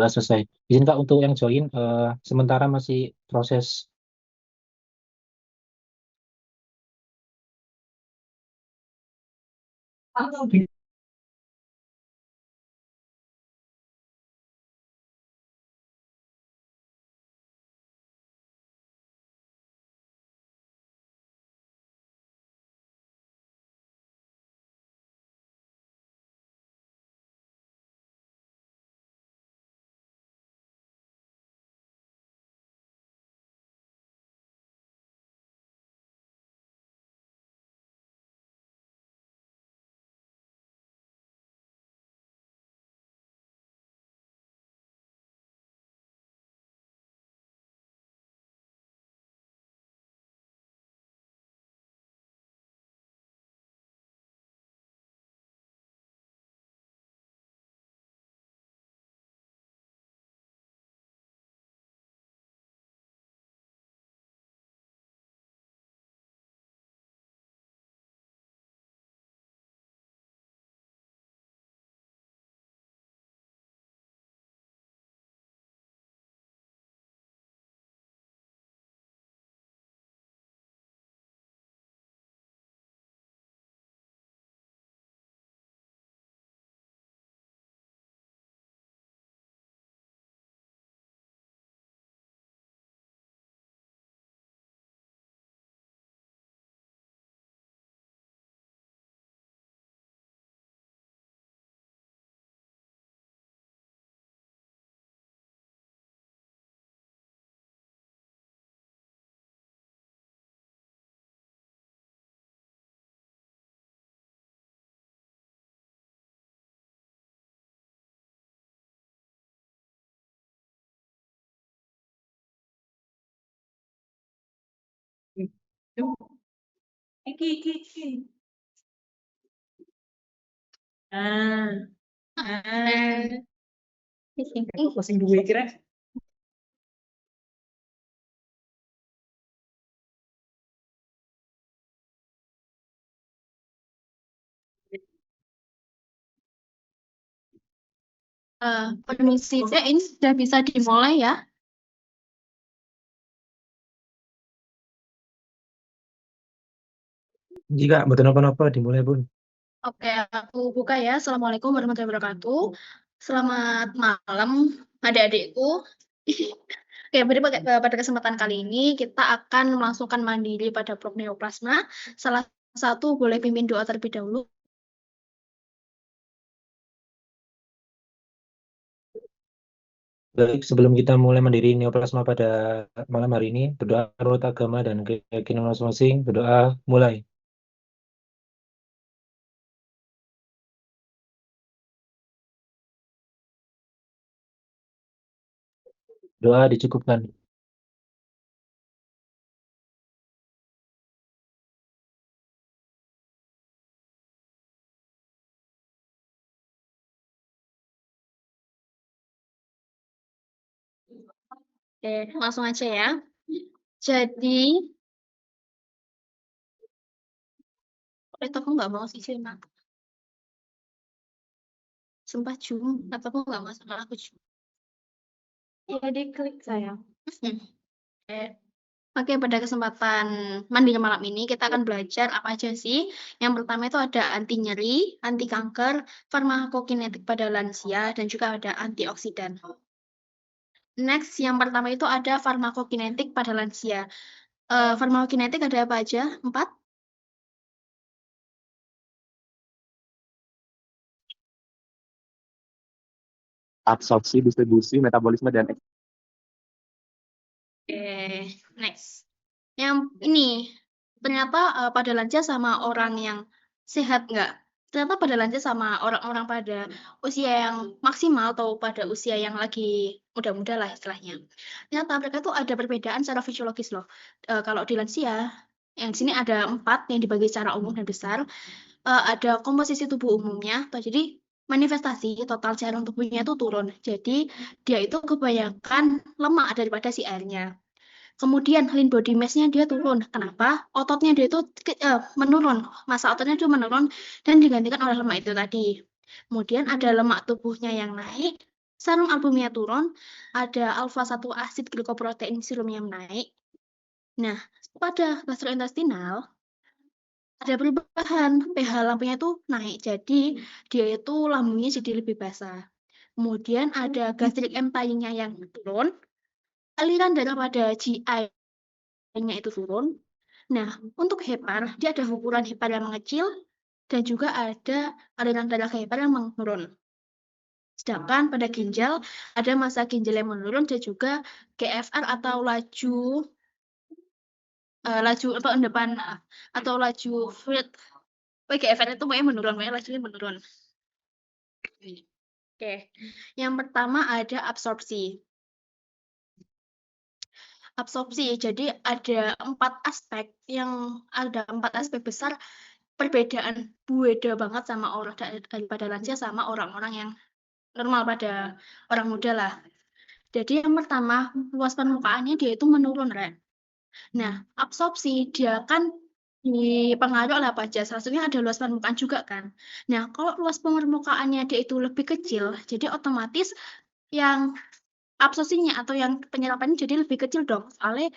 Udah selesai. Izin Kak untuk yang join, sementara masih proses. Iki. Pusing duwe kira. Permisi, ini sudah bisa dimulai ya? Jika betul apa-apa dimulai Bun. Oke, aku buka ya. Assalamualaikum warahmatullahi wabarakatuh. Selamat malam, adik-adikku. Oke, pada kesempatan kali ini kita akan melangsungkan mandiri pada Prok Neoplasma. Salah satu boleh pimpin doa terlebih dahulu. Baik, sebelum kita mulai mandiri neoplasma pada malam hari ini, berdoa menurut agama dan keyakinan masing-masing. Berdoa mulai. Doa dicukupkan. Oke, langsung aja ya. Jadi, aku nggak mau sih, Cina. Sumpah Jum, aku nggak mau sama aku Jum. Ya diklik sayang. Oke, pada kesempatan mandiri malam ini kita akan belajar apa aja sih. Yang pertama itu ada anti nyeri, anti kanker, farmakokinetik pada lansia, dan juga ada antioksidan. Next, yang pertama itu ada farmakokinetik pada lansia. Farmakokinetik ada apa aja? 4? Absorpsi, distribusi, metabolisme, dan Next. Yang ini, ternyata pada lansia sama orang yang sehat nggak? Ternyata pada lansia sama orang-orang pada usia yang maksimal atau pada usia yang lagi muda-muda lah istilahnya. Ternyata mereka tuh ada perbedaan secara fisiologis loh. Kalau di lansia, yang di sini ada 4 yang dibagi secara umum dan besar. Ada komposisi tubuh umumnya, jadi manifestasi total cairan tubuhnya itu turun. Jadi dia itu kebanyakan lemak daripada si airnya. Kemudian lean body mass-nya dia turun. Kenapa? Ototnya dia itu menurun. Massa ototnya itu menurun dan digantikan oleh lemak itu tadi. Kemudian ada lemak tubuhnya yang naik Serum albumnya turun, ada alfa-1 asid glikoprotein serumnya naik. Nah, pada gastrointestinal ada perubahan, pH lambungnya itu naik, jadi dia itu lambungnya jadi lebih basah. Kemudian ada gastric emptying-nya yang turun, aliran darah pada GI-nya itu turun. Nah, untuk hepar, dia ada ukuran hepar yang mengecil, dan juga ada aliran darah ke hepar yang menurun. Sedangkan pada ginjal, ada massa ginjal yang menurun dan juga GFR atau laju atau endapan atau laju fluid. GFR itu pokoknya menurun, pokoknya lajunya menurun. Oke, yang pertama ada absorpsi. Absorpsi, jadi ada 4 aspek besar perbedaan beda banget sama orang daripada lansia sama orang-orang yang normal pada orang muda lah. Jadi yang pertama, luas permukaannya dia itu menurun, Rek. Nah, absorpsi dia kan dipengaruhi oleh apa aja? Salah satunya ada luas permukaan juga kan. Nah, kalau luas permukaannya dia itu lebih kecil, jadi otomatis yang absorpsinya atau yang penyerapannya jadi lebih kecil dong. Soalnya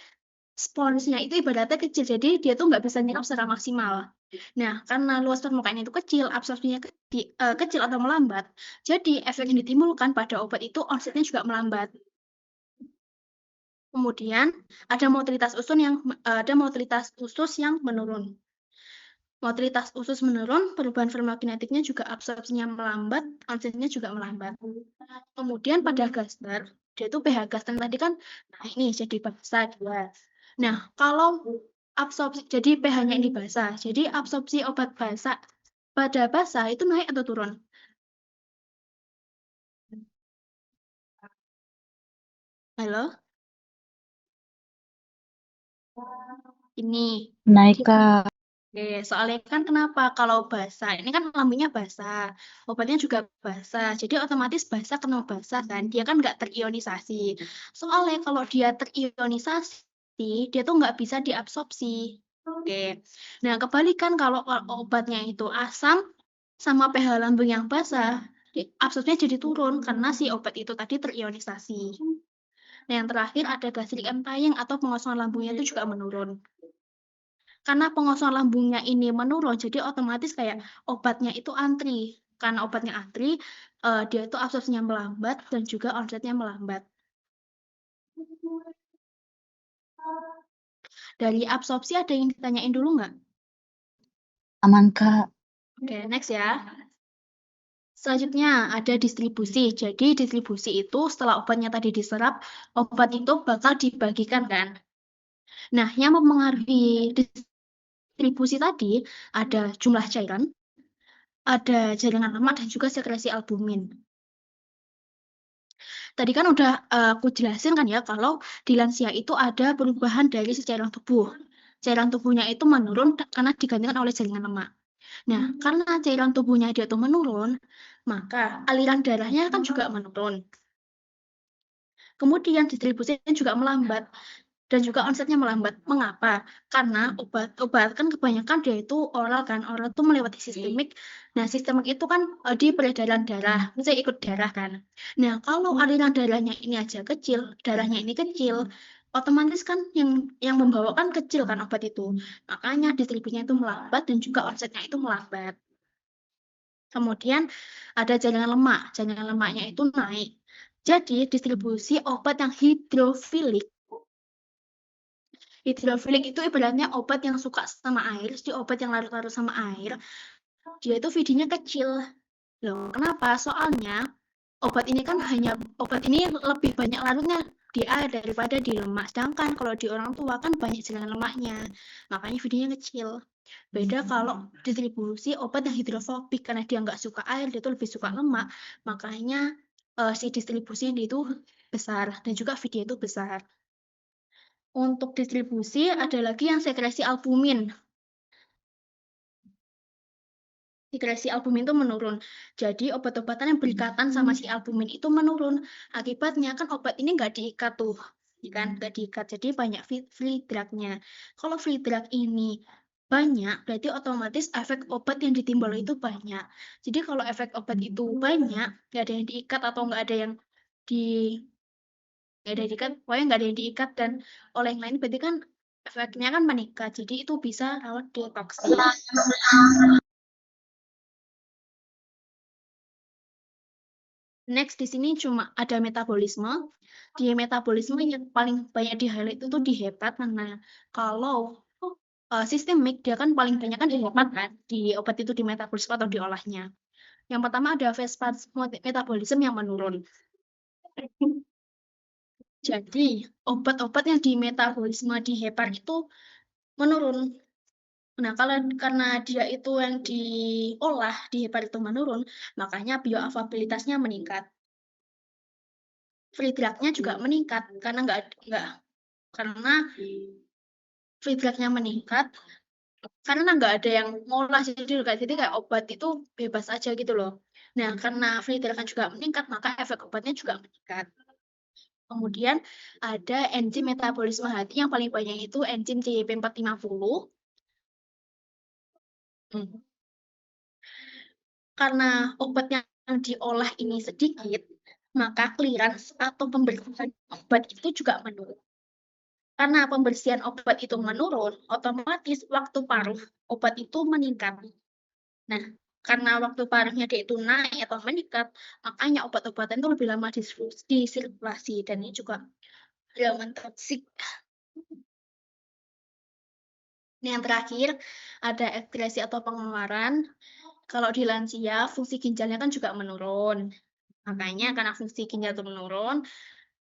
sponsnya itu ibaratnya kecil, jadi dia tuh nggak bisa nyerap secara maksimal. Nah, karena luas permukaannya itu kecil, absorpsinya kecil atau melambat, jadi efek yang ditimbulkan pada obat itu onsetnya juga melambat. Kemudian ada motilitas usus yang menurun. Motilitas usus menurun, perubahan farmakokinetiknya juga absorpsinya melambat, onsetnya juga melambat. Kemudian pada gaster, dia itu pH gaster tadi kan naik nih jadi basah dia. Nah, kalau absorpsi jadi pH-nya ini basah, jadi absorpsi obat basah pada basah itu naik atau turun? Halo? Ini. Naik, Kak. Oke, soalnya kan kenapa kalau basah, ini kan lambungnya basah, obatnya juga basah, jadi otomatis basah kena basah kan, dia kan nggak terionisasi. Soalnya kalau dia terionisasi, dia tuh nggak bisa diabsorpsi. Oke, nah kebalikan kalau obatnya itu asam sama pH lambung yang basah, absorpsinya jadi turun karena si obat itu tadi terionisasi. Nah yang terakhir ada gastric emptying atau pengosongan lambungnya itu juga menurun. Karena pengosongan lambungnya ini menurun, jadi otomatis kayak obatnya itu antri. Karena obatnya antri, dia itu absorpsinya melambat dan juga onsetnya melambat. Dari absorpsi ada yang ditanyain dulu nggak? Aman, Kak. Oke, next ya. Selanjutnya ada distribusi. Jadi distribusi itu setelah obatnya tadi diserap, obat itu bakal dibagikan kan. Nah, yang mempengaruhi distribusi tadi ada jumlah cairan, ada jaringan lemak dan juga sekresi albumin. Tadi kan udah aku jelasin kan ya kalau di lansia itu ada perubahan dari si cairan tubuh. Cairan tubuhnya itu menurun karena digantikan oleh jaringan lemak. Nah, karena cairan tubuhnya dia tuh menurun, maka aliran darahnya kan juga menurun. Kemudian distribusinya juga melambat dan juga onsetnya melambat. Mengapa? Karena obat kan kebanyakan dia itu oral kan, oral itu melewati sistemik. Nah, sistemik itu kan di peredaran darah, misalnya ikut darah kan. Nah, kalau aliran darahnya ini aja kecil, darahnya ini kecil, otomatis kan yang membawa kan kecil kan obat itu. Makanya distribusinya itu melambat dan juga onsetnya itu melambat. Kemudian ada jaringan lemak, jaringan lemaknya itu naik. Jadi distribusi obat yang hidrofilik. Hidrofilik itu ibaratnya obat yang suka sama air, jadi obat yang larut-larut sama air. Dia itu VD-nya kecil. Loh, kenapa? Soalnya obat ini lebih banyak larutnya di air daripada di lemak. Sedangkan kalau di orang tua kan banyak jaringan lemaknya. Makanya VD-nya kecil. Beda kalau distribusi obat yang hidrofobik karena dia nggak suka air, dia tuh lebih suka lemak. Makanya si distribusinya itu besar dan juga VD itu besar. Untuk distribusi ada lagi yang sekresi albumin. Sekresi albumin itu menurun. Jadi obat-obatan yang berikatan sama si albumin itu menurun. Akibatnya kan obat ini nggak diikat tuh, kan? Nggak diikat. Jadi banyak free drug-nya. Kalau free drug ini banyak, berarti otomatis efek obat yang ditimbul itu banyak. Jadi kalau efek obat itu banyak, nggak ada yang diikat atau nggak ada yang nggak ada diikat, pokoknya nggak ada yang diikat dan oleh yang lain berarti kan efeknya kan meningkat. Jadi itu bisa rawan detoksi. Next di sini cuma ada metabolisme. Di metabolisme yang paling banyak di highlight itu di hepat karena kalau sistemik dia kan paling banyak kan di hepat kan, di obat itu di metabolisme atau diolahnya. Yang pertama ada fast metabolisme yang menurun. Jadi obat-obat yang di metabolisme di hepat itu menurun. Nah, karena dia itu yang diolah di hepat itu menurun, makanya bioavailabilitasnya meningkat. Free drug-nya juga meningkat karena karena free drug-nya meningkat karena nggak ada yang ngolah, jadi kayak obat itu bebas aja gitu loh. Nah, karena free drug-nya juga meningkat, maka efek obatnya juga meningkat. Kemudian ada enzim metabolisme hati yang paling banyak itu enzim CYP450. Karena obat yang diolah ini sedikit, maka clearance atau pembersihan obat itu juga menurun. Karena pembersihan obat itu menurun, otomatis waktu paruh obat itu meningkat. Nah, karena waktu paruhnya dia itu naik atau meningkat, makanya obat-obatan itu lebih lama disirkulasi dan ini juga rawan toksik. Yang terakhir ada ekskresi atau pengeluaran. Kalau di lansia, fungsi ginjalnya kan juga menurun. Makanya karena fungsi ginjal itu menurun,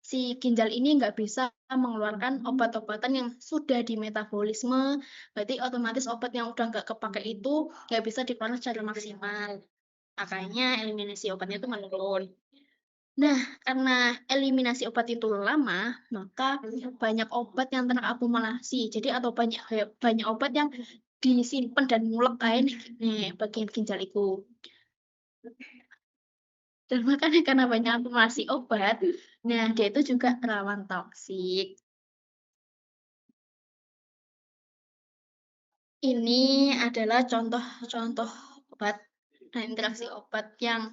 si ginjal ini nggak bisa mengeluarkan obat-obatan yang sudah di metabolisme, berarti otomatis obat yang udah nggak kepake itu nggak bisa dikeluarkan secara maksimal. Makanya eliminasi obatnya itu menurun. Nah, karena eliminasi obat itu lama, maka banyak obat yang terakumulasi. Jadi atau banyak obat yang disimpan dan mulek kayak nih bagian ginjal itu. Dan makanya karena banyak akumulasi obat, nah dia itu juga rawan toksik. Ini adalah contoh-contoh obat dan interaksi obat yang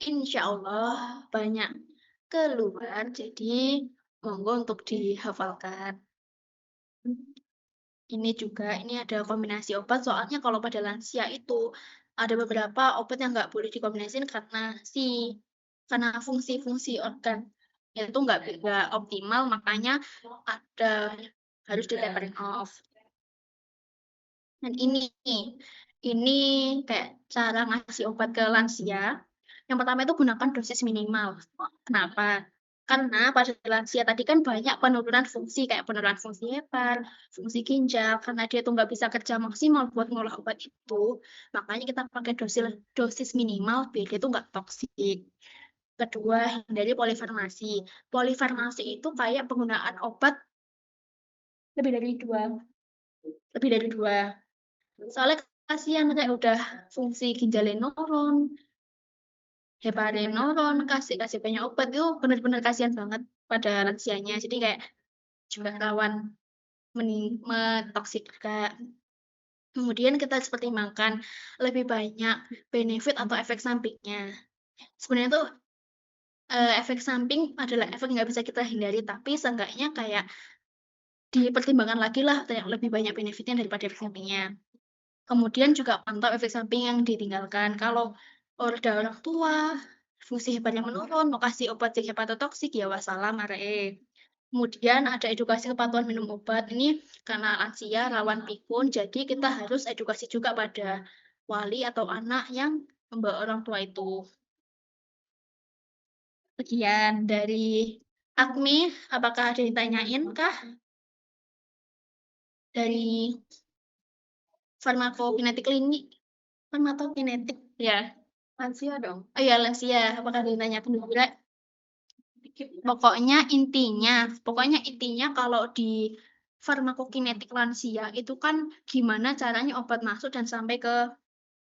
insya Allah banyak keluar, jadi monggo untuk dihafalkan. Ini ada kombinasi obat, soalnya kalau pada lansia itu ada beberapa obat yang nggak boleh dikombinasikan karena fungsi-fungsi organ itu nggak optimal, makanya harus di tapering off. Dan ini kayak cara ngasih obat ke lansia. Yang pertama itu gunakan dosis minimal. Kenapa? Karena pada lansia tadi kan banyak penurunan fungsi, kayak penurunan fungsi hepat, fungsi ginjal, karena dia tuh nggak bisa kerja maksimal buat ngolah obat itu, makanya kita pakai dosis minimal biar dia tuh nggak toksik. Kedua, hindari polifarmasi. Polifarmasi itu kayak penggunaan obat lebih dari dua. Soalnya kasihan kayak udah fungsi ginjalnya nurun, hepatnya nurun, kasih banyak obat itu benar-benar kasihan banget pada lansianya. Jadi kayak juga rawan metoksik juga. Kemudian kita harus pertimbangkan lebih banyak benefit atau efek sampingnya. Sebenarnya tuh efek samping adalah efek yang nggak bisa kita hindari, tapi seenggaknya kayak dipertimbangkan lagi lah lebih banyak benefitnya daripada efek sampingnya. Kemudian juga pantau efek samping yang ditinggalkan. Kalau ada orang tua, fungsi hepatnya menurun, mau kasih obat hepatotoksik, ya wassalam, aree. Kemudian ada edukasi kepatuhan minum obat. Ini karena lansia, rawan pikun, jadi kita harus edukasi juga pada wali atau anak yang membawa orang tua itu. Sekian dari Akmi, apakah ada yang ditanyain kah? Dari farmakokinetik klinik, farmakokinetik, ya. Lansia dong. Oh iya, lansia. Apakah ditanya penduduk? Pokoknya intinya kalau di farmakokinetik lansia itu kan gimana caranya obat masuk dan sampai ke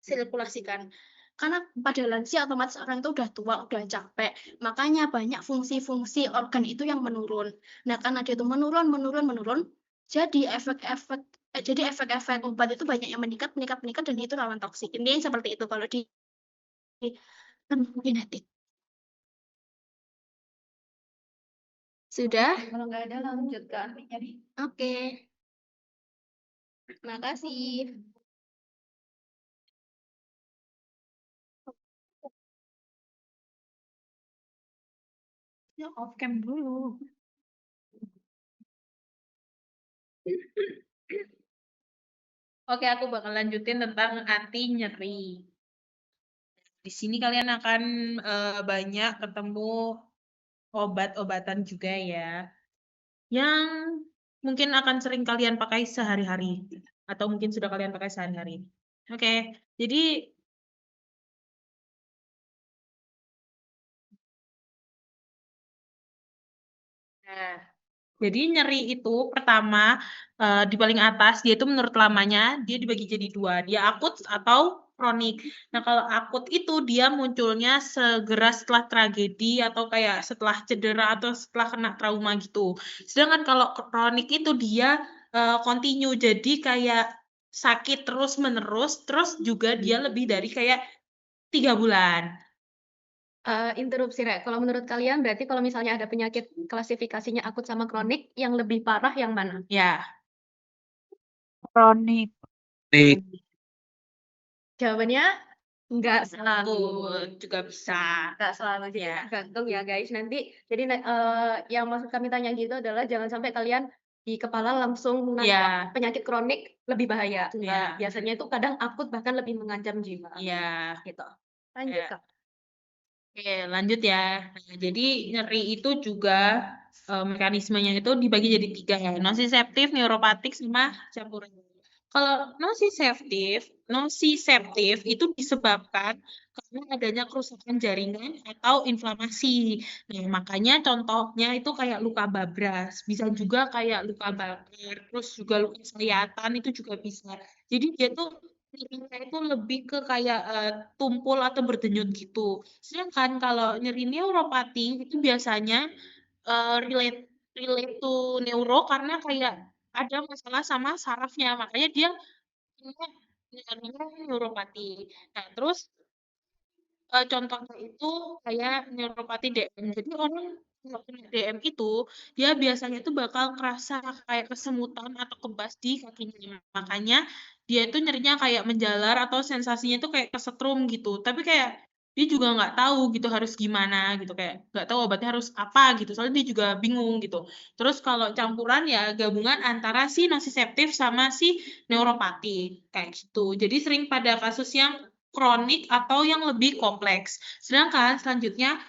sirkulasikan. Karena pada lansia otomatis orang itu udah tua, udah capek. Makanya banyak fungsi-fungsi organ itu yang menurun. Nah, karena dia itu menurun, jadi efek-efek obat itu banyak yang meningkat dan itu rawan toksik. Intinya seperti itu kalau di farmakokinetik. Sudah? Kalau nggak ada lanjut ke artinya nih. Oke. Terima kasih. Ya off cam dulu. Oke, aku bakal lanjutin tentang anti nyeri. Di sini kalian akan banyak ketemu obat-obatan juga ya, yang mungkin akan sering kalian pakai sehari-hari, atau mungkin sudah kalian pakai sehari-hari. Oke, jadi nah, jadi nyeri itu pertama di paling atas dia itu menurut lamanya dia dibagi jadi dua, dia akut atau kronik. Nah kalau akut itu dia munculnya segera setelah tragedi atau kayak setelah cedera atau setelah kena trauma gitu. Sedangkan kalau kronik itu dia continue, jadi kayak sakit terus menerus, terus juga dia lebih dari kayak 3 bulan. Interupsi, Rek. Kalau menurut kalian berarti kalau misalnya ada penyakit klasifikasinya akut sama kronik, yang lebih parah yang mana? Ya, Kronik. Jawabannya nggak selalu. akut juga bisa. Nggak selalu, jadi Ya. tergantung ya guys. Nanti jadi yang maksud kami tanya gitu adalah jangan sampai kalian di kepala langsung menangkap Ya. penyakit kronik lebih bahaya. Ya. Nah, biasanya itu kadang akut bahkan lebih mengancam jiwa. Iya. Gitu. Lanjut, Ya. Kak. Oke, lanjut ya. Nah, jadi nyeri itu juga mekanismenya itu dibagi jadi 3 ya. Nociceptif, neuropatik, sama campuran. Kalau nociceptif itu disebabkan karena adanya kerusakan jaringan atau inflamasi. Nah, makanya contohnya itu kayak luka babras, bisa juga kayak luka bakar, terus juga luka sayatan itu juga bisa. Jadi dia tuh nyerinya itu lebih ke kayak tumpul atau berdenyut gitu. Sedangkan kalau nyeri neuropati itu biasanya relate relate to neuro karena kayak ada masalah sama sarafnya, makanya dia nyerinya neuropati. Nah, terus contohnya itu kayak neuropati DM. Jadi orang kalau kena DM itu dia biasanya tuh bakal kerasa kayak kesemutan atau kebas di kakinya. Makanya dia itu nyerinya kayak menjalar atau sensasinya tuh kayak kesetrum gitu. Tapi kayak dia juga nggak tahu gitu harus gimana gitu, kayak nggak tahu obatnya harus apa gitu. Soalnya dia juga bingung gitu. Terus kalau campuran ya gabungan antara si nociceptif sama si neuropati kayak gitu. Jadi sering pada kasus yang kronik atau yang lebih kompleks. Sedangkan selanjutnya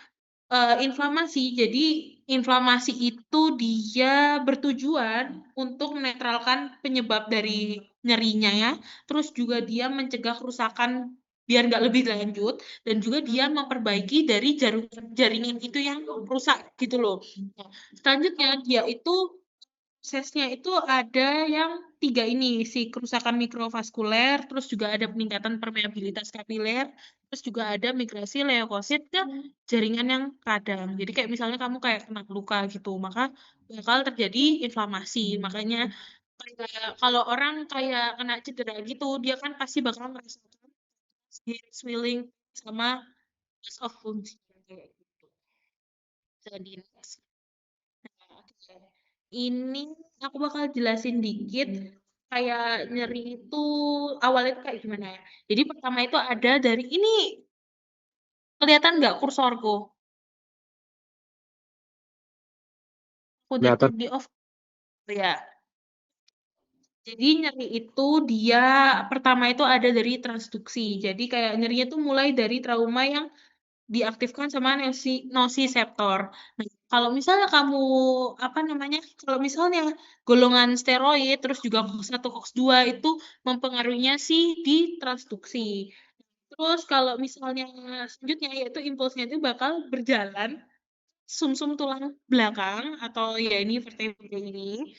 inflamasi. Jadi inflamasi itu dia bertujuan untuk menetralkan penyebab dari nyerinya ya. Terus juga dia mencegah kerusakan biar nggak lebih lanjut, dan juga dia memperbaiki dari jaringan itu yang rusak gitu loh. Nah, selanjutnya dia itu prosesnya itu ada yang 3 ini, si kerusakan mikrovaskuler, terus juga ada peningkatan permeabilitas kapiler, terus juga ada migrasi leukosit ke jaringan yang radang. Jadi kayak misalnya kamu kayak kena luka gitu, maka bakal terjadi inflamasi. Makanya kayak kalau orang kayak kena cedera gitu, dia kan pasti bakal merasakan swelling sama loss of function kayak gitu. Jadi next. Nah, oke. Ini aku bakal jelasin dikit kayak nyeri itu awalnya itu kayak gimana ya. Jadi pertama itu ada dari ini, kelihatan nggak kursorku? Udah Kelihatan. di off ya. Jadi nyeri itu dia pertama itu ada dari transduksi. Jadi kayak nyerinya tuh mulai dari trauma yang diaktifkan sama nociceptor. Nah, kalau misalnya kamu apa namanya? Kalau misalnya golongan steroid terus juga COX-1 COX-2 itu mempengaruhinya sih di transduksi. Terus kalau misalnya selanjutnya yaitu impulsnya itu bakal berjalan sumsum tulang belakang atau ya ini vertebrae ini.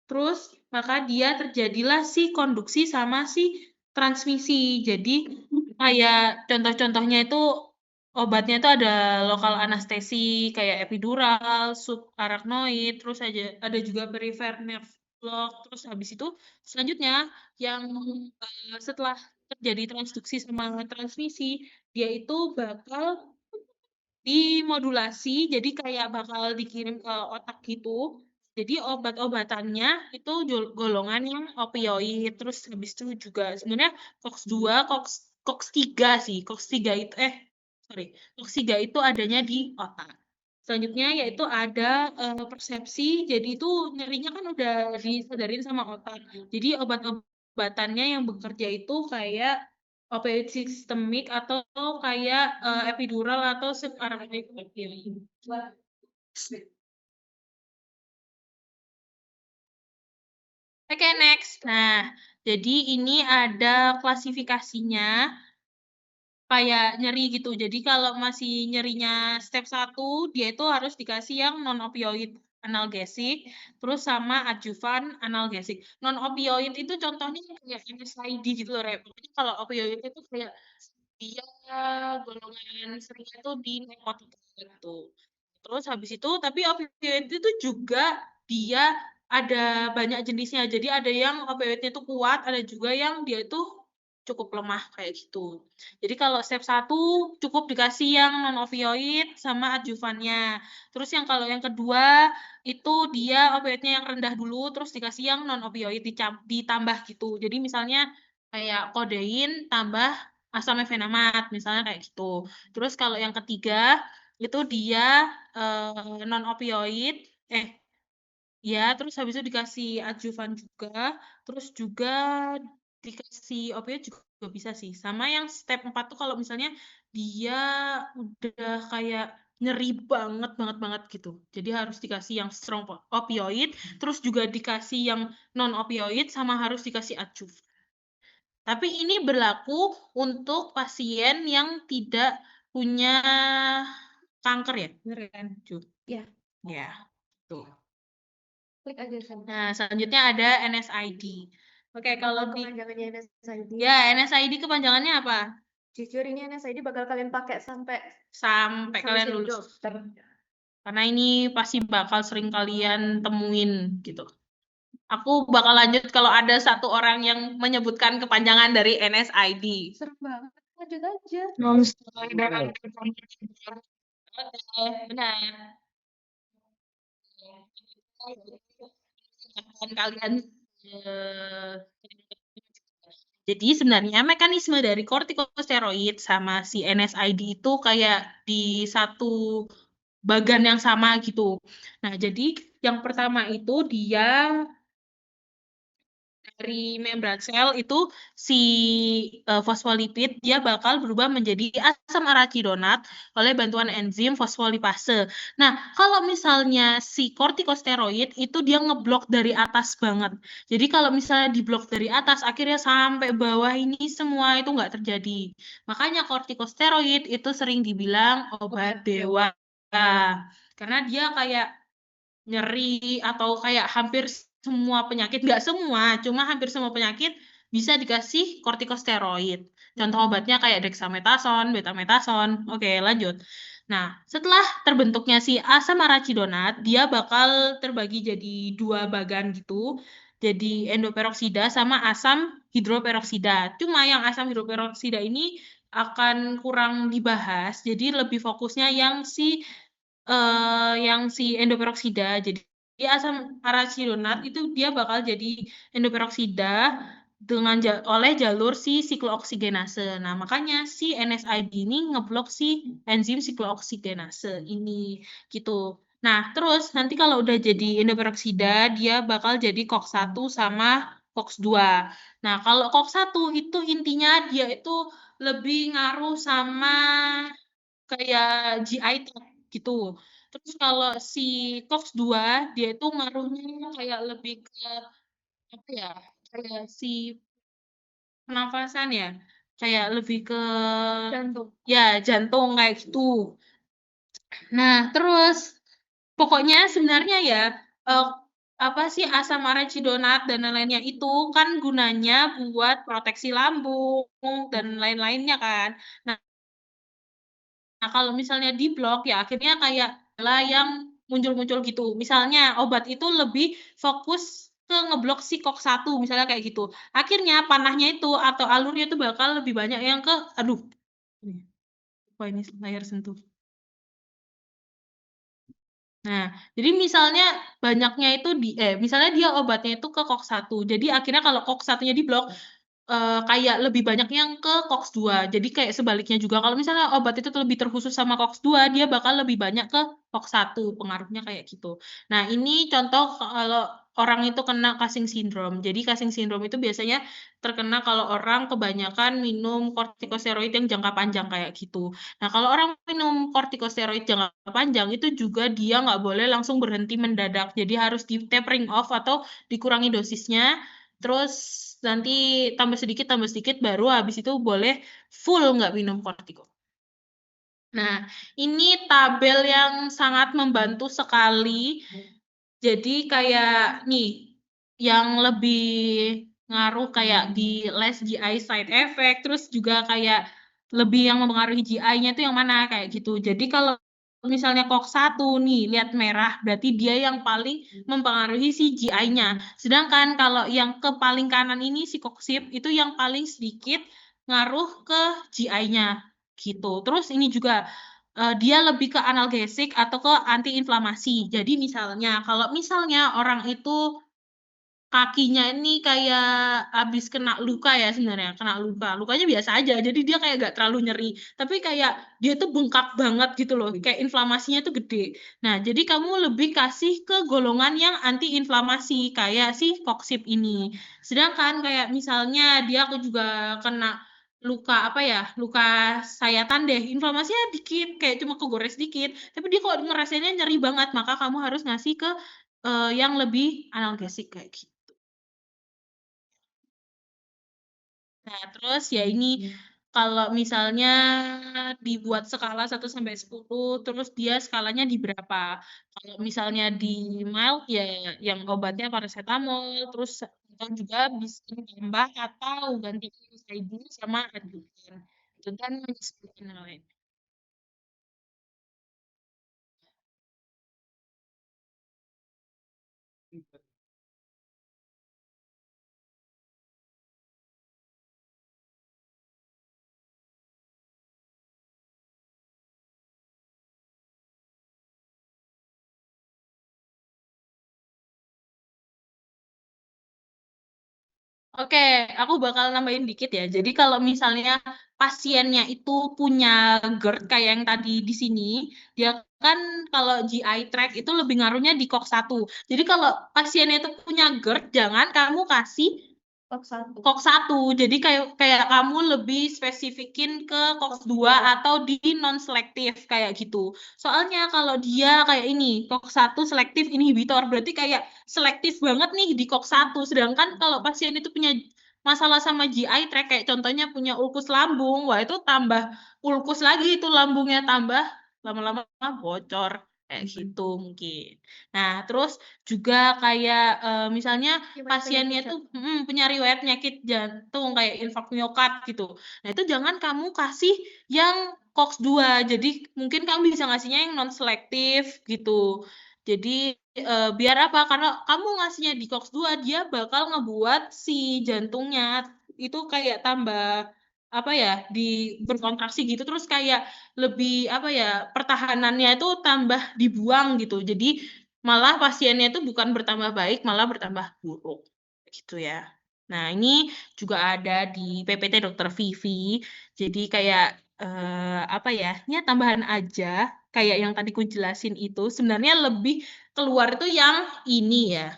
Terus maka dia terjadilah si konduksi sama si transmisi. Jadi kayak contoh-contohnya itu obatnya itu ada lokal anestesi kayak epidural, subarachnoid, terus ada juga peripheral nerve block. Terus habis itu selanjutnya yang setelah terjadi transduksi sama transmisi, dia itu bakal dimodulasi, jadi kayak bakal dikirim ke otak gitu. Jadi obat-obatannya itu golongan yang opioid. Terus habis itu juga sebenarnya COX-2, COX-3 sih. COX-3 itu COX-3 itu adanya di otak. Selanjutnya yaitu ada persepsi. Jadi itu nyerinya kan udah disadarin sama otak. Jadi obat-obatannya yang bekerja itu kayak opioid sistemik atau kayak epidural atau subarachnoid opioid. Oke, next. Nah, jadi ini ada klasifikasinya kayak nyeri gitu. Jadi kalau masih nyerinya step 1, dia itu harus dikasih yang non-opioid analgesik, terus sama adjuvan analgesik. Non-opioid itu contohnya kayak NSAID gitu loh, Rep. Pokoknya kalau opioid itu kayak dia golongan seringnya itu di narkotika gitu. Terus habis itu, tapi opioid itu juga dia ada banyak jenisnya. Jadi ada yang opioidnya itu kuat, ada juga yang dia itu cukup lemah kayak gitu. Jadi kalau step 1 cukup dikasih yang non-opioid sama adjuvannya. Terus yang kalau yang kedua itu dia opioidnya yang rendah dulu, terus dikasih yang non-opioid ditambah gitu. Jadi misalnya kayak kodein tambah asam efenamat, misalnya kayak gitu. Terus kalau yang ketiga itu dia non-opioid, ya, terus habis itu dikasih adjuvan juga, terus juga dikasih opioid juga bisa sih. Sama yang step 4 tuh kalau misalnya dia udah kayak nyeri banget gitu. Jadi harus dikasih yang strong opioid, terus juga dikasih yang non-opioid, sama harus dikasih adjuvan. Tapi ini berlaku untuk pasien yang tidak punya kanker ya, bener kan, Ju? Iya. Ya, tuh. Klik aja sama. Nah, selanjutnya ada NSID. Oke, kalau di Kepanjangannya NSID. ya NSID kepanjangannya apa? Jujur ini NSID bakal kalian pakai sampai Kalian jadi lulus. dokter. Karena ini pasti bakal sering kalian temuin gitu. Aku bakal lanjut kalau ada satu orang yang menyebutkan kepanjangan dari NSID. Serem banget. Lanjut aja. Non-steroidal anticonvulsant. Oke, benar. Kalian jadi sebenarnya mekanisme dari kortikosteroid sama si NSAID itu kayak di satu bagan yang sama gitu. Nah, jadi yang pertama itu dia dari membran sel itu si fosfolipid dia bakal berubah menjadi asam arachidonat oleh bantuan enzim fosfolipase. Nah, kalau misalnya si kortikosteroid itu dia ngeblok dari atas banget. Jadi kalau misalnya diblok dari atas akhirnya sampai bawah ini semua itu nggak terjadi. Makanya kortikosteroid itu sering dibilang obat dewa. Karena dia kayak nyeri atau kayak hampir semua penyakit, nggak semua, cuma hampir semua penyakit bisa dikasih kortikosteroid. Contoh obatnya kayak dexamethasone, betamethasone. Oke, lanjut. Nah, setelah terbentuknya si asam arachidonat, dia bakal terbagi jadi 2 bagan gitu. Jadi endoperoksida sama asam hidroperoksida. Cuma yang asam hidroperoksida ini akan kurang dibahas, jadi lebih fokusnya yang si endoperoksida. Jadi asam arachidonat itu dia bakal jadi endoperoksida dengan oleh jalur si siklooksigenase. Nah, makanya si NSAID ini ngeblok si enzim siklooksigenase ini gitu. Nah, terus nanti kalau udah jadi endoperoksida, dia bakal jadi COX-1 sama COX-2. Nah, kalau COX-1 itu intinya dia itu lebih ngaruh sama kayak GI gitu. Terus kalau si COX-2 dia itu ngaruhnya kayak lebih ke apa ya? Kayak si pernafasan ya. Kayak lebih ke Jantung. ya jantung kayak gitu. Nah, terus pokoknya sebenarnya ya apa sih asam arachidonat dan lain-lainnya itu kan gunanya buat proteksi lambung dan lain-lainnya kan. Nah, kalau misalnya di blok ya akhirnya kayak lah yang muncul-muncul gitu. Misalnya obat itu lebih fokus ke ngeblok si COX-1 misalnya kayak gitu. Akhirnya panahnya itu atau alurnya itu bakal lebih banyak yang ke aduh. Wah, ini layar sentuh. Nah, jadi misalnya banyaknya itu misalnya dia obatnya itu ke COX-1. Jadi akhirnya kalau COX-1-nya diblok, kayak lebih banyak yang ke COX-2. Jadi kayak sebaliknya juga kalau misalnya obat itu lebih terkhusus sama COX-2, dia bakal lebih banyak ke COX-1, pengaruhnya kayak gitu. Nah, ini contoh kalau orang itu kena Cushing syndrome. Jadi Cushing syndrome itu biasanya terkena kalau orang kebanyakan minum kortikosteroid yang jangka panjang kayak gitu. Nah, kalau orang minum kortikosteroid jangka panjang itu juga dia nggak boleh langsung berhenti mendadak. Jadi harus di tapering off atau dikurangi dosisnya. Terus nanti tambah sedikit baru habis itu boleh full nggak minum kortiko. Nah, ini tabel yang sangat membantu sekali. Jadi kayak nih, yang lebih ngaruh kayak di less GI side effect, terus juga kayak lebih yang mempengaruhi GI-nya itu yang mana kayak gitu. Jadi kalau misalnya COX-1 nih, lihat merah, berarti dia yang paling mempengaruhi si GI-nya. Sedangkan kalau yang ke paling kanan ini si COXIP itu yang paling sedikit ngaruh ke GI-nya gitu. Terus ini juga dia lebih ke analgesik atau ke antiinflamasi. Jadi misalnya, kalau misalnya orang itu kakinya ini kayak habis kena luka ya sebenarnya, kena luka. Lukanya biasa aja, jadi dia kayak gak terlalu nyeri. Tapi kayak dia tuh bengkak banget gitu loh, kayak inflamasinya tuh gede. Nah, jadi kamu lebih kasih ke golongan yang antiinflamasi, kayak si COXIP ini. Sedangkan kayak misalnya dia juga kena luka luka sayatan deh, inflamasinya dikit, kayak cuma kegores dikit. Tapi dia kok ngerasainnya nyeri banget, maka kamu harus ngasih ke yang lebih analgesik kayak gitu. Nah, terus ya ini kalau misalnya dibuat skala 1 sampai 10, terus dia skalanya di berapa? Kalau misalnya di mild ya yang obatnya paracetamol, terus atau juga bisa ditambah atau ganti NSAID sama Atidian. Itu kan menyesuaikan yang lain. Oke, aku bakal nambahin dikit ya. Jadi kalau misalnya pasiennya itu punya GERD kayak yang tadi di sini, dia kan kalau GI tract itu lebih ngaruhnya di COX-1. Jadi kalau pasiennya itu punya GERD, jangan kamu kasih COX-1. Jadi kayak kamu lebih spesifikin ke COX-2 atau di non-selektif kayak gitu. Soalnya kalau dia kayak ini, COX-1 selektif inhibitor, berarti kayak selektif banget nih di COX-1. Sedangkan kalau pasien itu punya masalah sama GI tract, kayak contohnya punya ulkus lambung, wah itu tambah ulkus lagi itu lambungnya tambah lama-lama bocor kayak gitu mungkin. Nah, terus juga kayak misalnya pasiennya tuh punya riwayat penyakit jantung kayak infark miokard gitu. Nah, itu jangan kamu kasih yang COX-2. Jadi mungkin kamu bisa ngasihnya yang non-selektif gitu. Jadi biar apa? Karena kamu ngasihnya di COX-2, dia bakal ngebuat si jantungnya itu kayak tambah berkontraksi gitu, terus kayak lebih pertahanannya itu tambah dibuang gitu. Jadi malah pasiennya itu bukan bertambah baik, malah bertambah buruk gitu ya. Nah, ini juga ada di PPT Dr. Vivi. Jadi kayak ini tambahan aja kayak yang tadi ku jelasin itu sebenarnya lebih keluar itu yang ini ya.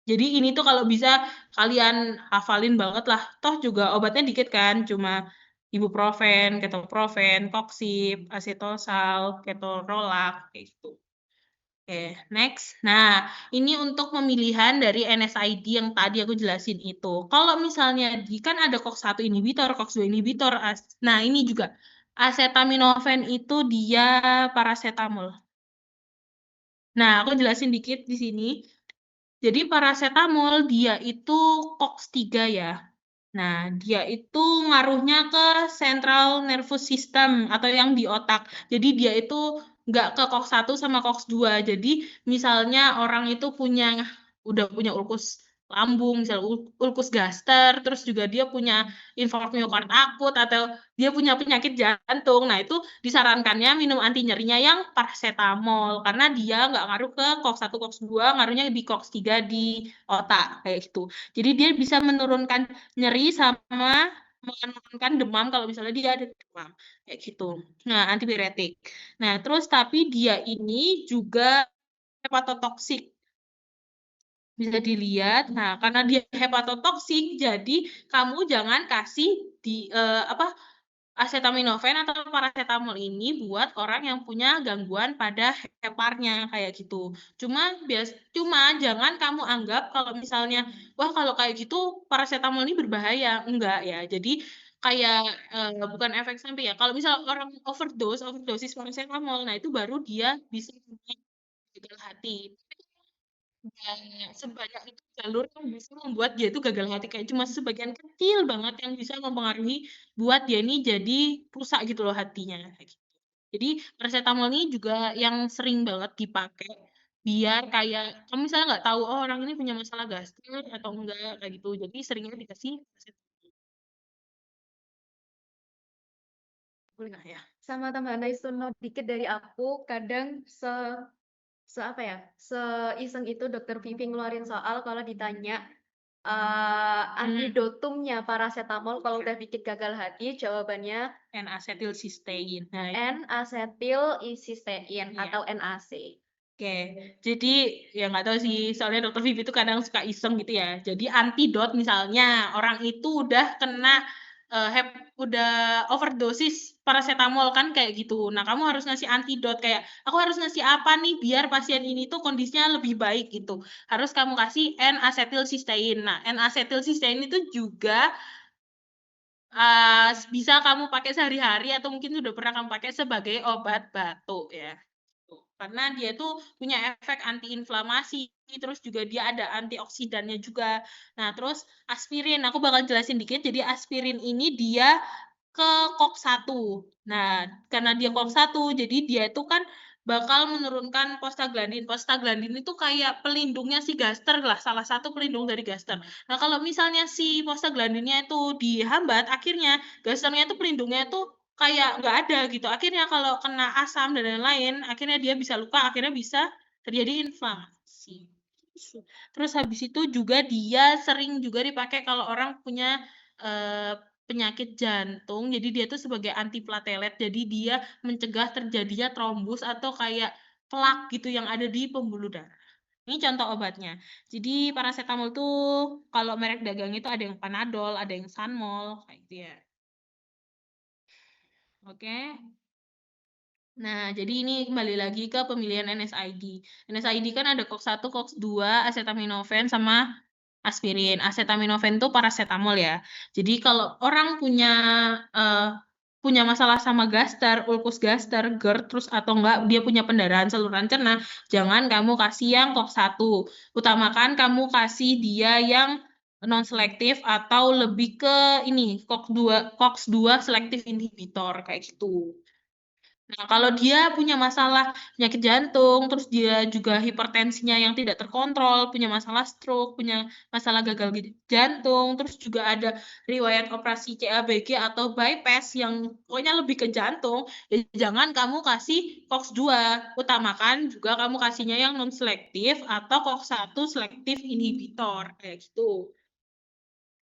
Jadi ini tuh kalau bisa kalian hafalin banget lah. Toh juga obatnya dikit kan, cuma ibuprofen, ketoprofen, koksip, asetosal, ketorolac kayak gitu. Oke, next. Nah, ini untuk pemilihan dari NSAID yang tadi aku jelasin itu. Kalau misalnya kan ada COX-1 inhibitor, COX-2 inhibitor. Nah, ini juga acetaminophen itu dia paracetamol. Nah, aku jelasin dikit di sini. Jadi paracetamol dia itu COX-3 ya. Nah, dia itu ngaruhnya ke central nervous system atau yang di otak. Jadi dia itu nggak ke COX-1 sama COX-2. Jadi misalnya orang itu udah punya ulkus lambung, misal ulkus gaster, terus juga dia punya infark miokard akut atau dia punya penyakit jantung. Nah, itu disarankannya minum anti nyerinya yang paracetamol karena dia nggak ngaruh ke COX-1, COX-2, ngaruhnya di COX-3 di otak kayak gitu. Jadi dia bisa menurunkan nyeri sama menurunkan demam kalau misalnya dia ada demam kayak gitu. Nah, antipiretik. Nah, terus tapi dia ini juga hepatotoksik. Bisa dilihat. Nah, karena dia hepatotoksik, jadi kamu jangan kasih acetaminophen atau paracetamol ini buat orang yang punya gangguan pada heparnya kayak gitu. Cuma jangan kamu anggap kalau misalnya wah kalau kayak gitu paracetamol ini berbahaya. Enggak ya. Jadi kayak bukan efek samping ya. Kalau misal orang overdosis paracetamol, nah itu baru dia bisa gagal hati. Sebanyak itu jalur yang bisa membuat dia itu gagal hati kayak cuma sebagian kecil banget yang bisa mempengaruhi buat dia ini jadi rusak gitu loh hatinya kayak gitu. Jadi paracetamol ini juga yang sering banget dipakai biar kayak kamu misalnya nggak tahu oh orang ini punya masalah gastrik atau enggak kayak gitu. Jadi seringnya dikasih paracetamol. Boleh nggak ya? Sama tambahan isono dikit dari aku, kadang apa ya, seiseng itu Dokter Vivi ngeluarin soal kalau ditanya antidotumnya paracetamol kalau udah bikin gagal hati, jawabannya N-asetilsistein. Nah, N-asetilcysteine Iya. atau NAC. Oke, jadi ya nggak tahu sih, soalnya Dokter Vivi itu kadang suka iseng gitu ya. Jadi antidot misalnya orang itu udah kena udah overdosis paracetamol kan kayak gitu. Nah, kamu harus ngasih antidot kayak aku harus ngasih apa nih biar pasien ini tuh kondisinya lebih baik gitu. Harus kamu kasih N-asetilsistein. Nah, N-asetilsistein itu juga bisa kamu pakai sehari-hari atau mungkin sudah pernah kamu pakai sebagai obat batuk ya. Karena dia tuh punya efek antiinflamasi, terus juga dia ada antioksidannya juga. Nah, terus aspirin, aku bakal jelasin dikit. Jadi aspirin ini dia ke COX-1. Nah, karena dia COX-1, jadi dia itu kan bakal menurunkan prostaglandin. Prostaglandin itu kayak pelindungnya si gaster lah, salah satu pelindung dari gaster. Nah, kalau misalnya si prostaglandinnya itu dihambat, akhirnya gasternya itu pelindungnya itu kayak nggak ada gitu. Akhirnya kalau kena asam dan lain-lain, akhirnya dia bisa luka, akhirnya bisa terjadi inflamasi. Terus habis itu juga dia sering juga dipakai kalau orang punya penyakit jantung. Jadi dia tuh sebagai antiplatelet. Jadi dia mencegah terjadinya trombus atau kayak plak gitu yang ada di pembuluh darah. Ini contoh obatnya. Jadi paracetamol tuh kalau merek dagang itu ada yang Panadol, ada yang Sanmol, kayak gitu ya. Oke. Nah, jadi ini kembali lagi ke pemilihan NSAID. NSAID kan ada COX-1, COX-2, acetaminophen, sama aspirin. Acetaminophen itu paracetamol ya. Jadi kalau orang punya masalah sama gaster, ulkus gaster, GERD, terus atau enggak dia punya pendarahan saluran cerna, jangan kamu kasih yang COX-1. Utamakan kamu kasih dia yang non-selektif atau lebih ke ini COX-2 selective inhibitor kayak gitu. Nah, kalau dia punya masalah penyakit jantung, terus dia juga hipertensinya yang tidak terkontrol, punya masalah stroke, punya masalah gagal jantung, terus juga ada riwayat operasi CABG atau bypass yang pokoknya lebih ke jantung, ya jangan kamu kasih COX-2. Utamakan juga kamu kasihnya yang non-selektif atau COX-1 selective inhibitor, kayak gitu.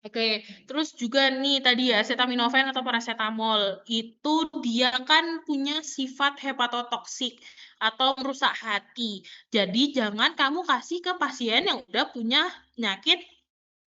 Oke, terus juga nih tadi ya acetaminophen atau paracetamol itu dia kan punya sifat hepatotoksik atau merusak hati. Jadi jangan kamu kasih ke pasien yang udah punya penyakit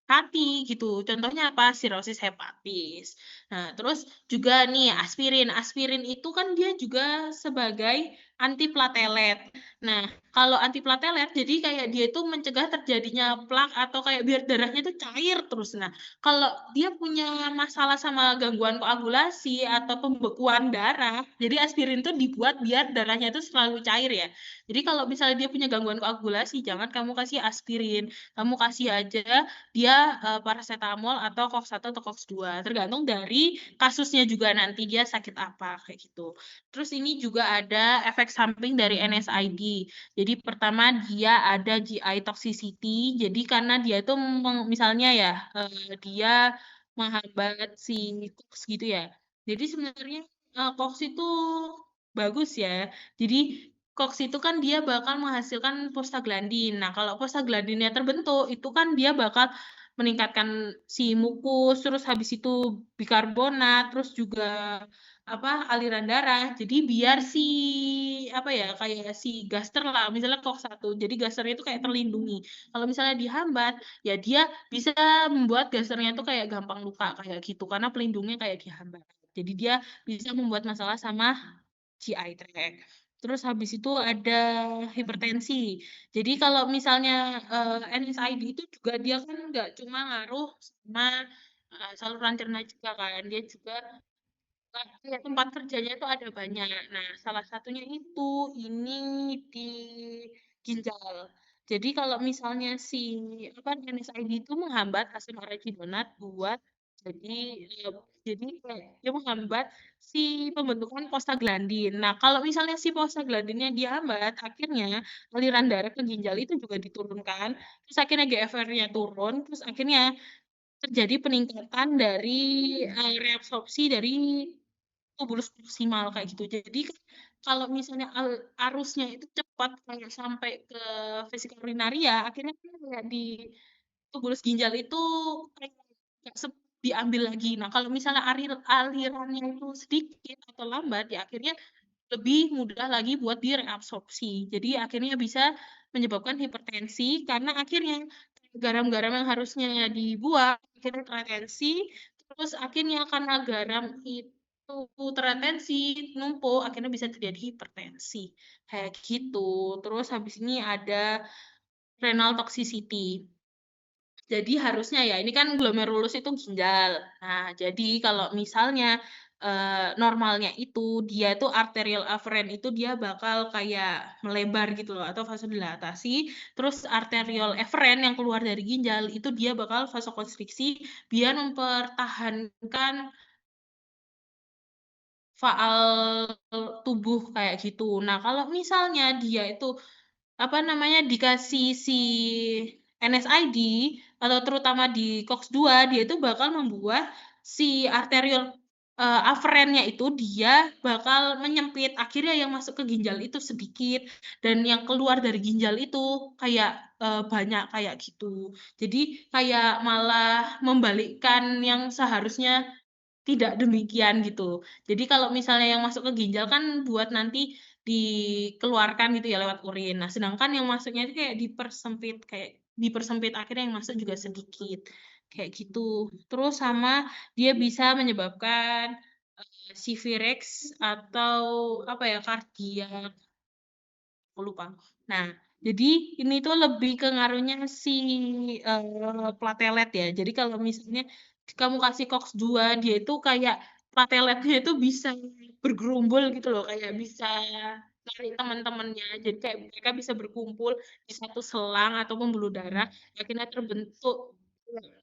hati gitu. Contohnya apa? Sirosis hepatis. Nah, terus juga nih aspirin. Aspirin itu kan dia juga sebagai antiplatelet. Nah, kalau antiplatelet jadi kayak dia itu mencegah terjadinya plak atau kayak biar darahnya itu cair terus. Nah, kalau dia punya masalah sama gangguan koagulasi atau pembekuan darah, jadi aspirin itu dibuat biar darahnya itu selalu cair ya. Jadi kalau misalnya dia punya gangguan koagulasi, jangan kamu kasih aspirin. Kamu kasih aja dia paracetamol atau COX-1 atau COX-2. Tergantung dari kasusnya juga nanti dia sakit apa kayak gitu. Terus ini juga ada efek efek samping dari NSAID. Jadi pertama dia ada GI toxicity. Jadi karena dia itu misalnya ya dia menghambat si COX gitu ya. Jadi sebenarnya COX itu bagus ya. Jadi COX itu kan dia bakal menghasilkan prostaglandin. Nah, kalau prostaglandinnya terbentuk, itu kan dia bakal meningkatkan si mukus, terus habis itu bikarbonat, terus juga aliran darah. Jadi biar si kayak si gaster lah, misalnya COX-1. Jadi gasternya itu kayak terlindungi. Kalau misalnya dihambat, ya dia bisa membuat gasternya itu kayak gampang luka kayak gitu karena pelindungnya kayak dihambat. Jadi dia bisa membuat masalah sama GI tract. Terus habis itu ada hipertensi. Jadi kalau misalnya NSAID itu juga dia kan nggak cuma ngaruh sama saluran cerna juga kan, dia juga kayak tempat kerjanya itu ada banyak. Nah, salah satunya itu ini di ginjal. Jadi kalau misalnya si NSAID itu menghambat asam araginonat buat jadi kayak dia menghambat si pembentukan prostaglandin. Nah, kalau misalnya si prostaglandinnya dihambat, akhirnya aliran darah ke ginjal itu juga diturunkan, terus akhirnya GFR-nya turun, terus akhirnya terjadi peningkatan dari reabsorpsi dari tubulus proksimal kayak gitu. Jadi kalau misalnya arusnya itu cepat kayak sampai ke vesika urinaria, akhirnya kayak di tubulus ginjal itu kayak diambil lagi. Nah, kalau misalnya alirannya itu sedikit atau lambat, ya akhirnya lebih mudah lagi buat direabsorpsi. Jadi akhirnya bisa menyebabkan hipertensi karena akhirnya garam-garam yang harusnya dibuang akhirnya terretensi, terus akhirnya karena garam itu terretensi numpuk akhirnya bisa terjadi hipertensi kayak gitu. Terus habis ini ada renal toxicity. Jadi harusnya ya ini kan glomerulus itu ginjal. Nah, jadi kalau misalnya normalnya itu dia itu arterial afferent itu dia bakal kayak melebar gitu loh atau vasodilatasi. Terus arterial efferent yang keluar dari ginjal itu dia bakal vasokonstriksi biar mempertahankan faal tubuh kayak gitu. Nah, kalau misalnya dia itu dikasih si NSAID atau terutama di COX-2 dia itu bakal membuat si arterial afferentnya itu dia bakal menyempit, akhirnya yang masuk ke ginjal itu sedikit dan yang keluar dari ginjal itu kayak banyak kayak gitu. Jadi kayak malah membalikkan yang seharusnya tidak demikian gitu. Jadi kalau misalnya yang masuk ke ginjal kan buat nanti dikeluarkan gitu ya lewat urin. Nah, sedangkan yang masuknya itu kayak dipersempit akhirnya yang masuk juga sedikit. Kayak gitu. Terus sama dia bisa menyebabkan CVRX atau kardiak. Aku lupa. Nah, jadi ini tuh lebih ke ngaruhnya si platelet ya. Jadi kalau misalnya kamu kasih COX-2, dia itu kayak plateletnya itu bisa bergerumbul gitu loh, kayak bisa cari teman-temannya. Jadi kayak mereka bisa berkumpul di satu selang atau pembuluh darah, akhirnya terbentuk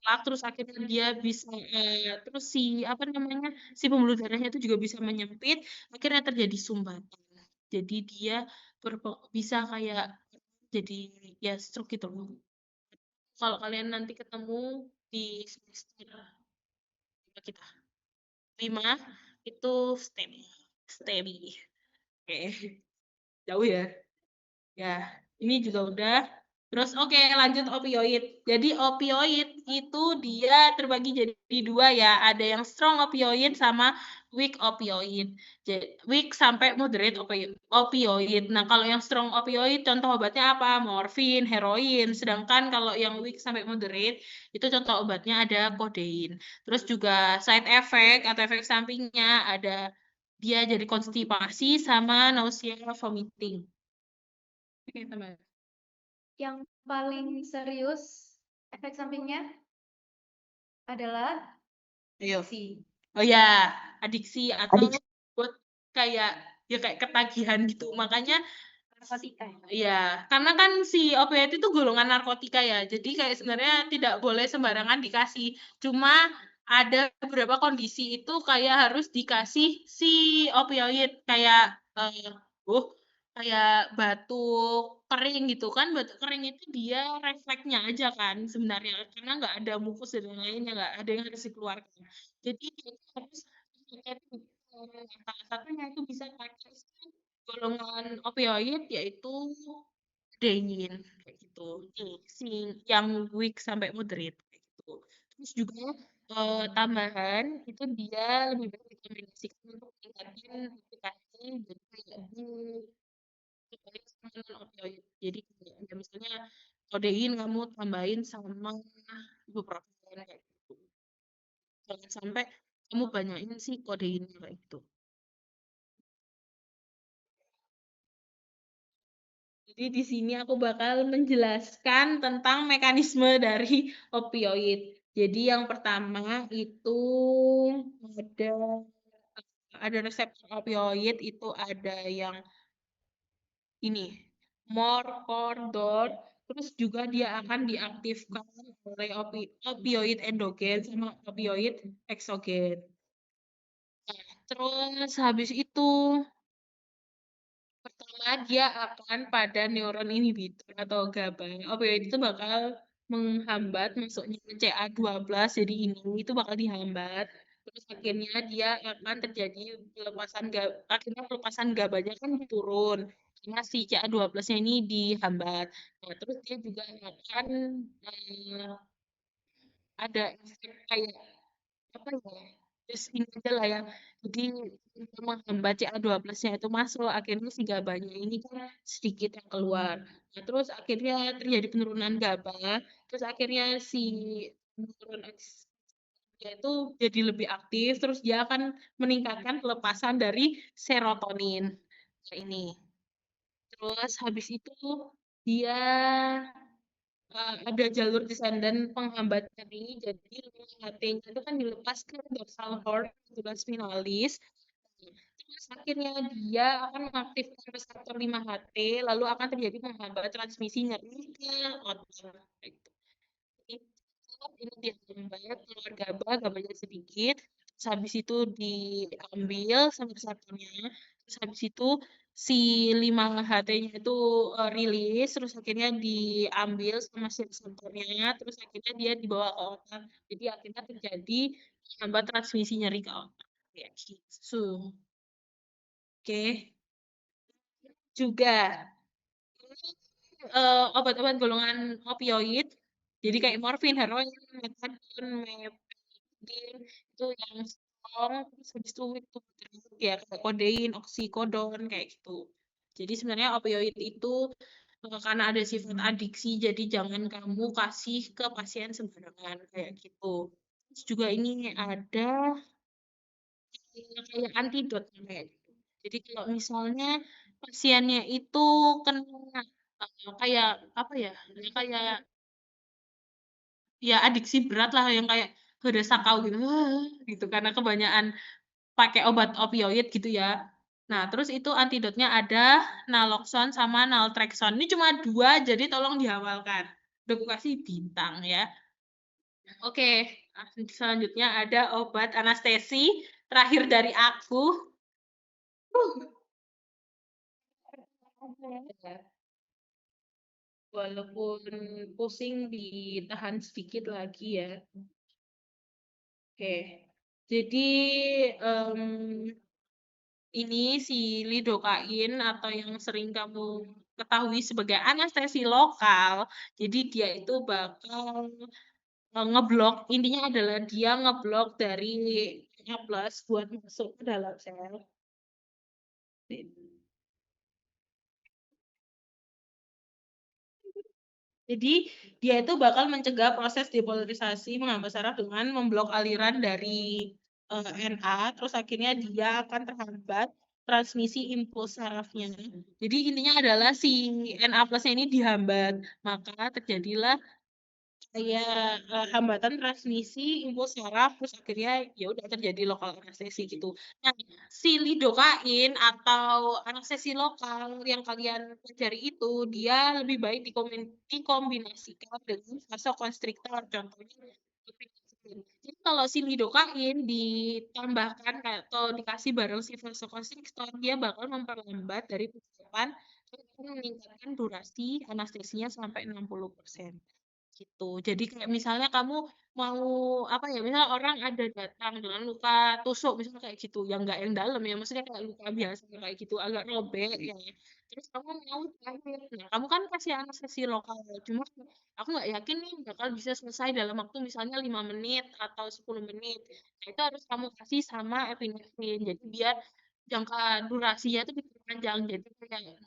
plak, terus akhirnya dia bisa terus si pembuluh darahnya itu juga bisa menyempit, akhirnya terjadi sumbatan. Jadi dia bisa kayak jadi ya stroke gitu loh. Kalau kalian nanti ketemu di semester kita 5 itu STEMI. Oke, jauh ya. Ya, ini juga udah. Terus oke, lanjut opioid. Jadi opioid itu dia terbagi jadi dua ya. Ada yang strong opioid sama weak opioid. Jadi, weak sampai moderate opioid. Nah, kalau yang strong opioid contoh obatnya apa? Morfin, heroin. Sedangkan kalau yang weak sampai moderate itu contoh obatnya ada kodein. Terus juga side effect atau efek sampingnya ada dia jadi konstipasi sama nausea, vomiting. Oke, teman. Yang paling serius efek sampingnya adalah Ayo. adiksi. Oh ya, adiksi atau buat kayak ketagihan gitu. Makanya Narkotika. ya, karena kan si opioid itu golongan narkotika ya. Jadi kayak sebenarnya tidak boleh sembarangan dikasih. Cuma ada beberapa kondisi itu kayak harus dikasih si opioid kayak kayak batuk kering gitu kan, batuk kering itu dia refleksnya aja kan sebenarnya, karena nggak ada mukus dan lain-lainnya, nggak ada yang harus dikeluarkan. Jadi dia itu harus salah satunya itu bisa pakai golongan opioid yaitu kodein kayak gitu. Nih, si yang weak sampai moderate kayak gitu. Terus juga tambahan itu dia lebih baik dikombinasikan untuk meningkatkan efikasi jadi kayak di opioid sama non-opioid. Jadi kayak ya misalnya kodein kamu tambahin sama ibuprofen kayak gitu. Jangan sampai kamu banyakin si kodeinnya kayak gitu. Jadi di sini aku bakal menjelaskan tentang mekanisme dari opioid. Jadi yang pertama itu ada reseptor opioid itu ada yang ini morfordor, terus juga dia akan diaktifkan oleh opioid endogen sama opioid eksogen. Terus habis itu pertama dia akan pada neuron inhibitor atau GABA. Opioid itu bakal menghambat masuknya CA12, jadi ini itu bakal dihambat. Terus akhirnya dia akan terjadi akhirnya pelepasan GABA-nya kan turun. Karena si CA12-nya ini dihambat. Nah, terus dia juga akan ada efek kayak apa ya? Terus ini aja lah ya. Jadi untuk menghambat CA12-nya itu masuk, akhirnya si GABA-nya ini kan sedikit yang keluar. Nah, terus akhirnya terjadi penurunan GABA, terus akhirnya si neuron dia itu jadi lebih aktif, terus dia akan meningkatkan pelepasan dari serotonin. Kayak ini. Terus habis itu dia ada jalur descendant penghambat nyeri, jadi HT-nya itu kan dilepas ke dorsal horn spinalis. Terus akhirnya dia akan mengaktifkan reseptor 5-HT, lalu akan terjadi penghambat transmisi nyeri ke otak. Gitu. Ini dihambat keluar GABA-nya sedikit, terus habis itu diambil sama reseptornya, terus habis itu si 5-HT-nya itu rilis, terus akhirnya diambil sama si reseptornya, terus akhirnya dia dibawa ke otak. Jadi akhirnya terjadi hambat transmisi nyeri ke otak. Ya, gitu. Oke. Juga obat-obat golongan opioid, jadi kayak morfin, heroin, metadon, mepidin, itu yang strong, terus habis itu ya kayak kodein, oksikodon, kayak gitu. Jadi sebenarnya opioid itu karena ada sifat adiksi, jadi jangan kamu kasih ke pasien sembarangan kayak gitu. Terus juga ini ada kayak antidot kayak gitu. Jadi kalau misalnya pasiennya itu kena kayak apa ya, kayak ya adiksi berat lah yang kayak udah sakau gitu, gitu karena kebanyakan pakai obat opioid gitu ya. Nah, terus itu antidotnya ada naloxon sama naltrexone. Ini cuma 2, jadi tolong dihafalkan. Udah aku kasih bintang ya. Oke, selanjutnya ada obat anestesi terakhir dari aku. Walaupun pusing ditahan sedikit lagi ya. Oke, jadi ini si lidokain atau yang sering kamu ketahui sebagai anestesi lokal. Jadi dia itu bakal ngeblok, intinya adalah dia ngeblok dari A+ buat masuk ke dalam sel. Jadi dia itu bakal mencegah proses depolarisasi menghambat saraf dengan memblok aliran dari Na, terus akhirnya dia akan terhambat transmisi impuls sarafnya. Jadi intinya adalah si Na+ ini dihambat, maka terjadilah kayak hambatan transmisi impuls saraf, terus akhirnya ya udah terjadi lokal anestesi gitu. Nah, si lidokain atau anestesi lokal yang kalian pelajari itu dia lebih baik dikombinasikan dengan vasokonstriktor, contohnya epinefrin. Jadi kalau si lidokain ditambahkan atau dikasih bareng si vasokonstriktor, dia bakal memperlambat dari 8, itu akan meningkatkan durasi anestesinya sampai 60%. Gitu. Jadi kayak misalnya kamu mau apa ya, misalnya orang ada datang dengan luka tusuk misalnya kayak gitu, yang enggak yang dalam ya, maksudnya kayak luka biasa kayak gitu, agak robek ya. Terus kamu mau jahit. Nah, kamu kan kasih anestesi lokal, cuma aku nggak yakin nih bakal bisa selesai dalam waktu misalnya 5 menit atau 10 menit. Nah, itu harus kamu kasih sama epinefrin. Jadi biar jangka durasinya itu diperpanjang. Jadi kayak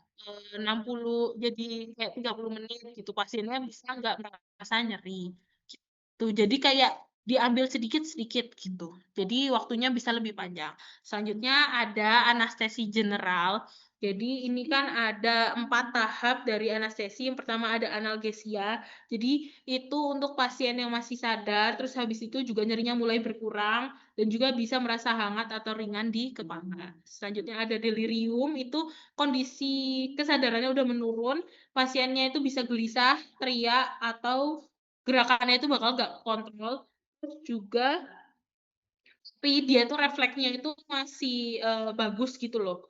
60 jadi kayak 30 menit gitu pasiennya bisa nggak merasa nyeri gitu. Jadi kayak diambil sedikit-sedikit gitu. Jadi waktunya bisa lebih panjang. Selanjutnya ada anestesi general. Jadi ini kan ada 4 tahap dari anestesi. Yang pertama ada analgesia. Jadi itu untuk pasien yang masih sadar, terus habis itu juga nyerinya mulai berkurang dan juga bisa merasa hangat atau ringan di kepala. Selanjutnya ada delirium, itu kondisi kesadarannya udah menurun, pasiennya itu bisa gelisah, teriak, atau gerakannya itu bakal nggak kontrol. Terus juga tapi dia tuh refleksnya itu masih bagus gitu loh.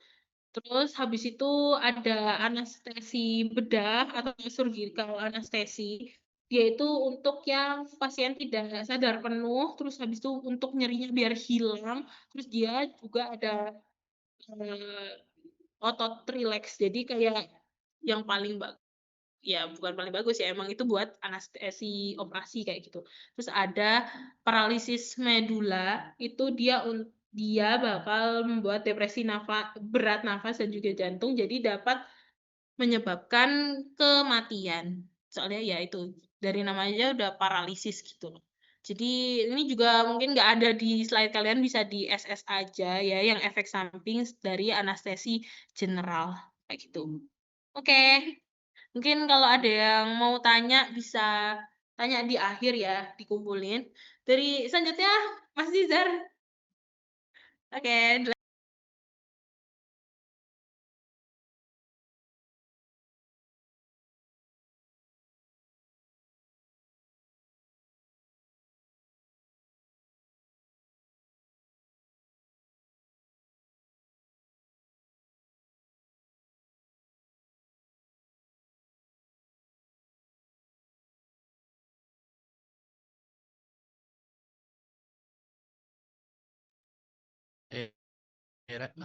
Terus habis itu ada anestesi bedah atau surgical anestesi. Dia itu untuk yang pasien tidak sadar penuh, terus habis itu untuk nyerinya biar hilang, terus dia juga ada otot rileks. Jadi kayak yang paling ya bukan paling bagus ya, emang itu buat anestesi operasi kayak gitu. Terus ada paralisis medula, itu dia bakal membuat depresi berat nafas dan juga jantung, jadi dapat menyebabkan kematian. Soalnya ya itu dari namanya udah paralisis gitu loh. Jadi ini juga mungkin nggak ada di slide kalian, bisa di SS aja ya yang efek samping dari anestesi general kayak gitu. Oke. Mungkin kalau ada yang mau tanya bisa tanya di akhir ya, dikumpulin. Dari selanjutnya Mas Nizar. Oke,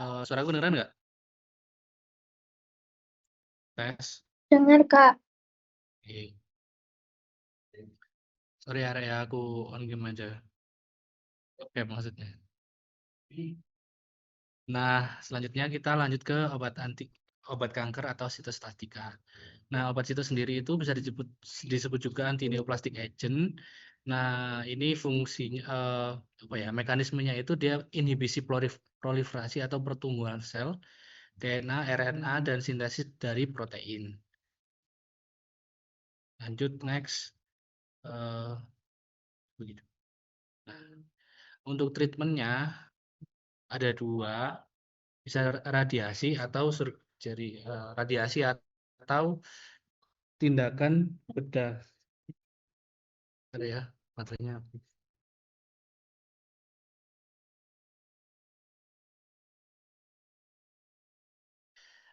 Suaraku kedengeran nggak? Tes. Dengar, Kak. Oke. Sorry ya, aku on game aja. Oke, maksudnya. Nah, selanjutnya kita lanjut ke obat kanker atau sitostatika. Nah, obat itu sendiri itu bisa disebut juga antineoplastic agent. Nah, ini fungsinya apa ya? Mekanismenya itu dia inhibisi proliferasi atau pertumbuhan sel, DNA, RNA, dan sintesis dari protein. Lanjut next. Begitu. Nah, untuk treatmentnya ada 2, bisa radiasi atau surgery. Radiasi atau tindakan bedah. Ada ya, materinya.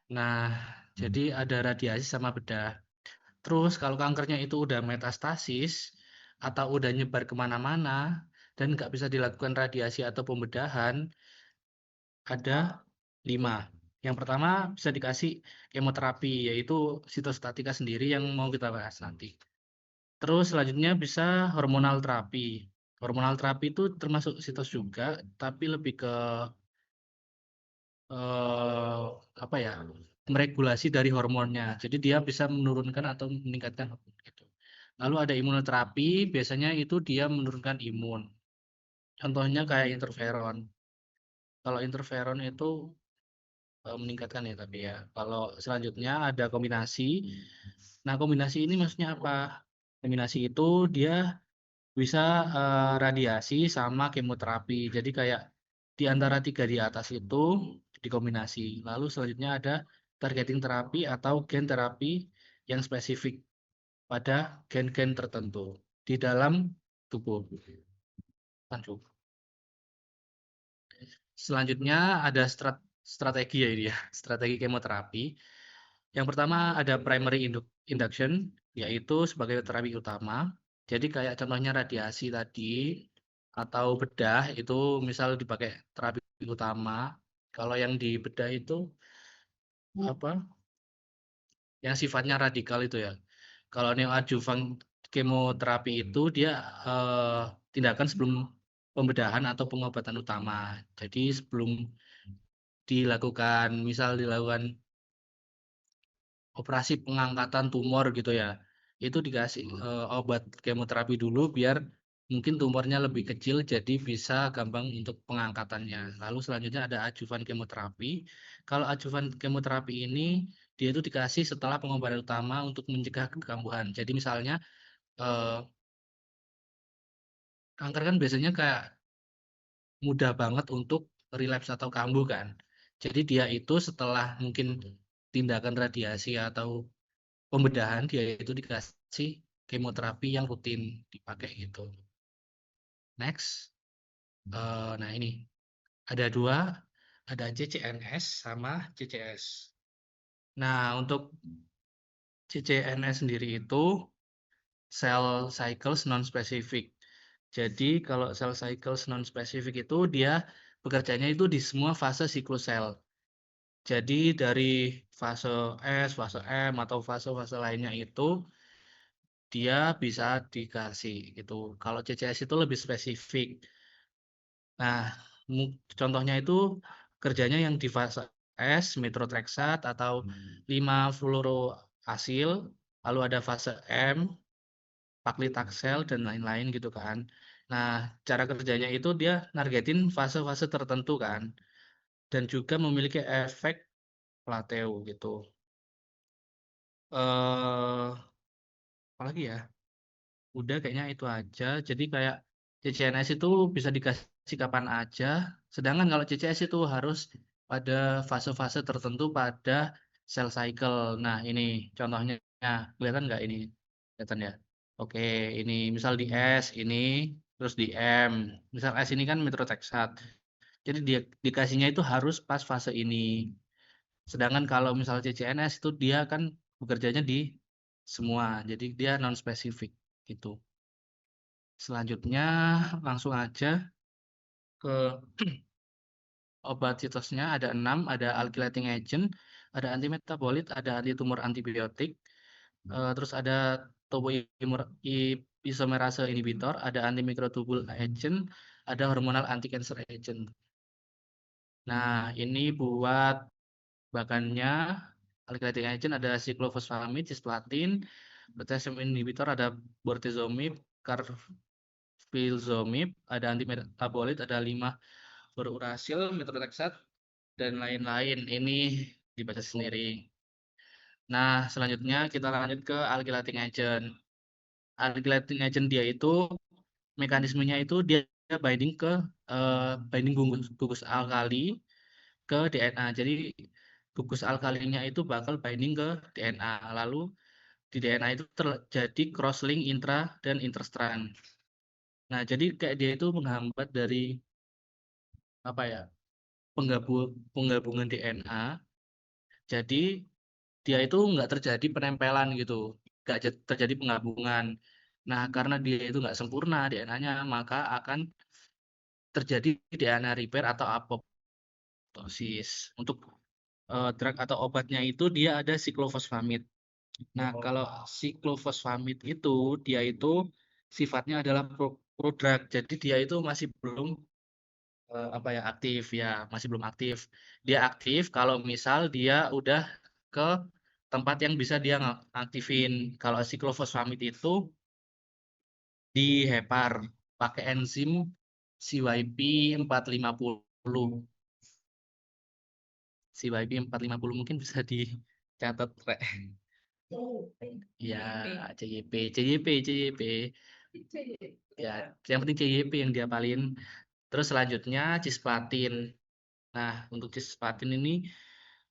Nah, jadi ada radiasi sama bedah. Terus kalau kankernya itu udah metastasis atau udah nyebar kemana-mana dan nggak bisa dilakukan radiasi atau pembedahan, ada 5. Yang pertama bisa dikasih kemoterapi, yaitu sitostatika sendiri yang mau kita bahas nanti. Terus selanjutnya bisa hormonal terapi. Hormonal terapi itu termasuk sitos juga, tapi lebih ke apa ya, meregulasi dari hormonnya. Jadi dia bisa menurunkan atau meningkatkan hormon gitu. Lalu ada imunoterapi, biasanya itu dia menurunkan imun. Contohnya kayak interferon. Kalau interferon itu meningkatkan ya, tapi ya. Kalau selanjutnya ada kombinasi. Nah, kombinasi ini maksudnya apa? Kombinasi itu dia bisa radiasi sama kemoterapi. Jadi kayak di antara 3 di atas itu dikombinasi. Lalu selanjutnya ada targeting terapi atau gen terapi yang spesifik pada gen-gen tertentu di dalam tubuh. Lanjut. Selanjutnya ada strategi ya ini ya, strategi kemoterapi. Yang pertama ada primary induction, yaitu sebagai terapi utama. Jadi kayak contohnya radiasi tadi atau bedah itu misal dipakai terapi utama. Kalau yang di bedah itu apa? Yang sifatnya radikal itu ya. Kalau neoadjuvan kemoterapi itu dia tindakan sebelum pembedahan atau pengobatan utama. Jadi sebelum misal dilakukan operasi pengangkatan tumor gitu ya, itu dikasih obat kemoterapi dulu biar mungkin tumornya lebih kecil jadi bisa gampang untuk pengangkatannya. Lalu selanjutnya ada adjuvan kemoterapi. Kalau adjuvan kemoterapi ini dia itu dikasih setelah pengobatan utama untuk mencegah kekambuhan. Jadi misalnya kanker kan biasanya kayak mudah banget untuk relapse atau kambuh kan. Jadi dia itu setelah mungkin tindakan radiasi atau pembedahan dia itu dikasih kemoterapi yang rutin dipakai gitu. Next, nah ini ada dua, ada CCNS sama CCS. Nah untuk CCNS sendiri itu cell cycles non-specific. Jadi kalau cell cycles non-specific itu dia bekerjanya itu di semua fase siklus sel. Jadi dari fase S, fase M atau fase-fase lainnya itu dia bisa dikasih gitu. Kalau CCS itu lebih spesifik. Nah, contohnya itu kerjanya yang di fase S, methotrexate atau 5-fluoroasil, lalu ada fase M, paclitaxel dan lain-lain gitu kan. Nah, cara kerjanya itu dia nargetin fase-fase tertentu kan, dan juga memiliki efek plateau gitu. Apalagi ya? Udah kayaknya itu aja. Jadi kayak CCNS itu bisa dikasih kapan aja. Sedangkan kalau CCS itu harus pada fase-fase tertentu pada cell cycle. Nah, ini contohnya. Kelihatan nggak ini? Kelihatan ya? Oke, ini misal di S ini, terus di M. Misal S ini kan methotrexate. Jadi dia dikasihnya itu harus pas fase ini. Sedangkan kalau misal CCNS itu dia kan bekerjanya di semua. Jadi dia non spesifik gitu. Selanjutnya langsung aja ke obat sitosnya ada 6, ada alkylating agent, ada antimetabolit, ada antitumor antibiotik, terus ada topoisomerase inhibitor, ada antimikrotubule agent, ada hormonal anti-cancer agent. Nah, ini buat bahannya alkylating agent ada cyclophosphamide, cisplatin, potassium inhibitor ada bortezomib, carfilzomib, ada antimetabolit, ada 5-fluorouracil, methotrexate, dan lain-lain. Ini dibaca sendiri. Nah, selanjutnya kita lanjut ke alkylating agent. Alkylating agent dia itu mekanismenya itu dia binding ke binding gugus alkali ke DNA. Jadi gugus alkalinya itu bakal binding ke DNA. Lalu di DNA itu terjadi crosslink intra dan interstrand. Nah, jadi kayak dia itu menghambat dari apa ya? Penggabungan DNA. Jadi dia itu nggak terjadi penempelan gitu, nggak terjadi penggabungan. Nah, karena dia itu nggak sempurna DNA-nya, maka akan terjadi DNA repair atau apoptosis. Untuk drug atau obatnya itu dia ada cyclophosphamide. Nah, kalau cyclophosphamide itu dia itu sifatnya adalah prodrug. Jadi dia itu masih belum aktif ya, masih belum aktif. Dia aktif kalau misal dia udah ke tempat yang bisa dia aktifin. Kalau cyclophosphamide itu di hepar pakai enzim CYP450. CYP450 mungkin bisa dicatat, Rek. Ya, CYP. Ya, yang penting CYP yang diapalin. Terus selanjutnya cisplatin. Nah, untuk cisplatin ini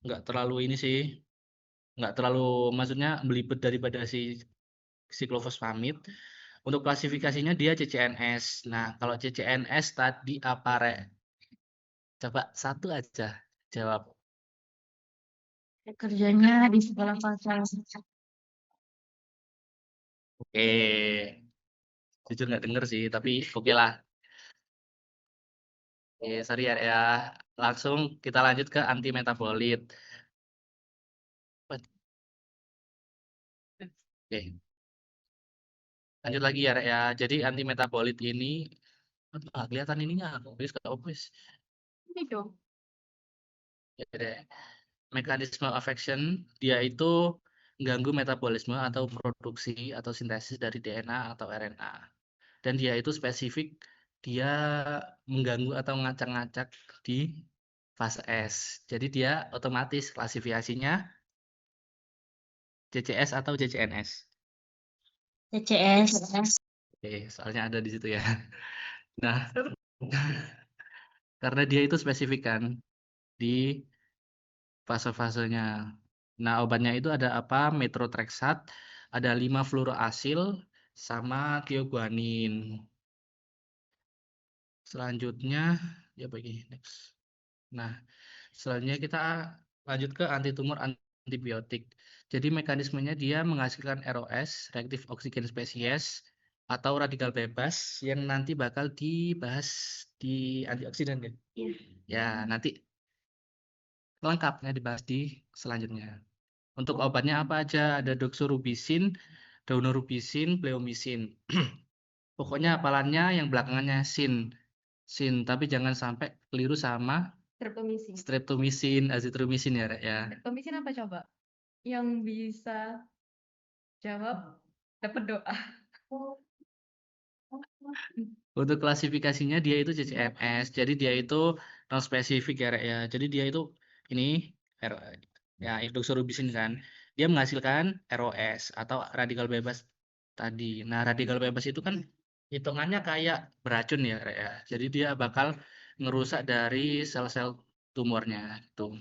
nggak terlalu ini sih, nggak terlalu maksudnya belibet daripada si cyclophosphamide. Untuk klasifikasinya dia CCNS. Nah, kalau CCNS tadi apa, Rek? Coba satu aja jawab. Kerjanya di segala fase. Oke, jujur nggak denger sih, tapi oke lah. Oke, sorry ya. Langsung kita lanjut ke anti metabolit. Oke, lanjut lagi ya. Jadi anti metabolit ini, kelihatan ininya, obvious ke obvious. Ini dong. Ya deh. Mekanisme of action, dia itu mengganggu metabolisme atau produksi atau sintesis dari DNA atau RNA. Dan dia itu spesifik, dia mengganggu atau ngacak-ngacak di fase S. Jadi dia otomatis klasifikasinya CCS atau CCNS. CCS. Oke, soalnya ada di situ ya. Nah, karena dia itu spesifik kan di fase-fasenya. Nah, obatnya itu ada apa? Methotrexate, ada 5-fluoroasil, sama thioguanin. Selanjutnya, ya bagi next. Nah, selanjutnya kita lanjut ke antitumor antibiotik. Jadi mekanismenya dia menghasilkan ROS, reaktif oksigen spesies, atau radikal bebas yang nanti bakal dibahas di antioksidan kan? Iya. Ya, nanti lengkapnya dibahas di selanjutnya. Untuk obatnya apa aja? Ada doxorubicin, daunorubicin, bleomycin. Pokoknya hafalannya yang belakangannya sin, tapi jangan sampai keliru sama Streptomycin. streptomycin, azitromycin ya, Rek, ya. Streptomycin apa coba? Yang bisa jawab dapat doa. Untuk klasifikasinya dia itu CCMS, jadi dia itu non spesifik ya, Rek, ya. Jadi dia itu ini ya doxorubicin kan. Dia menghasilkan ROS atau radikal bebas tadi. Nah, radikal bebas itu kan hitungannya kayak beracun ya, Rek, ya. Jadi dia bakal ngerusak dari sel-sel tumornya gitu.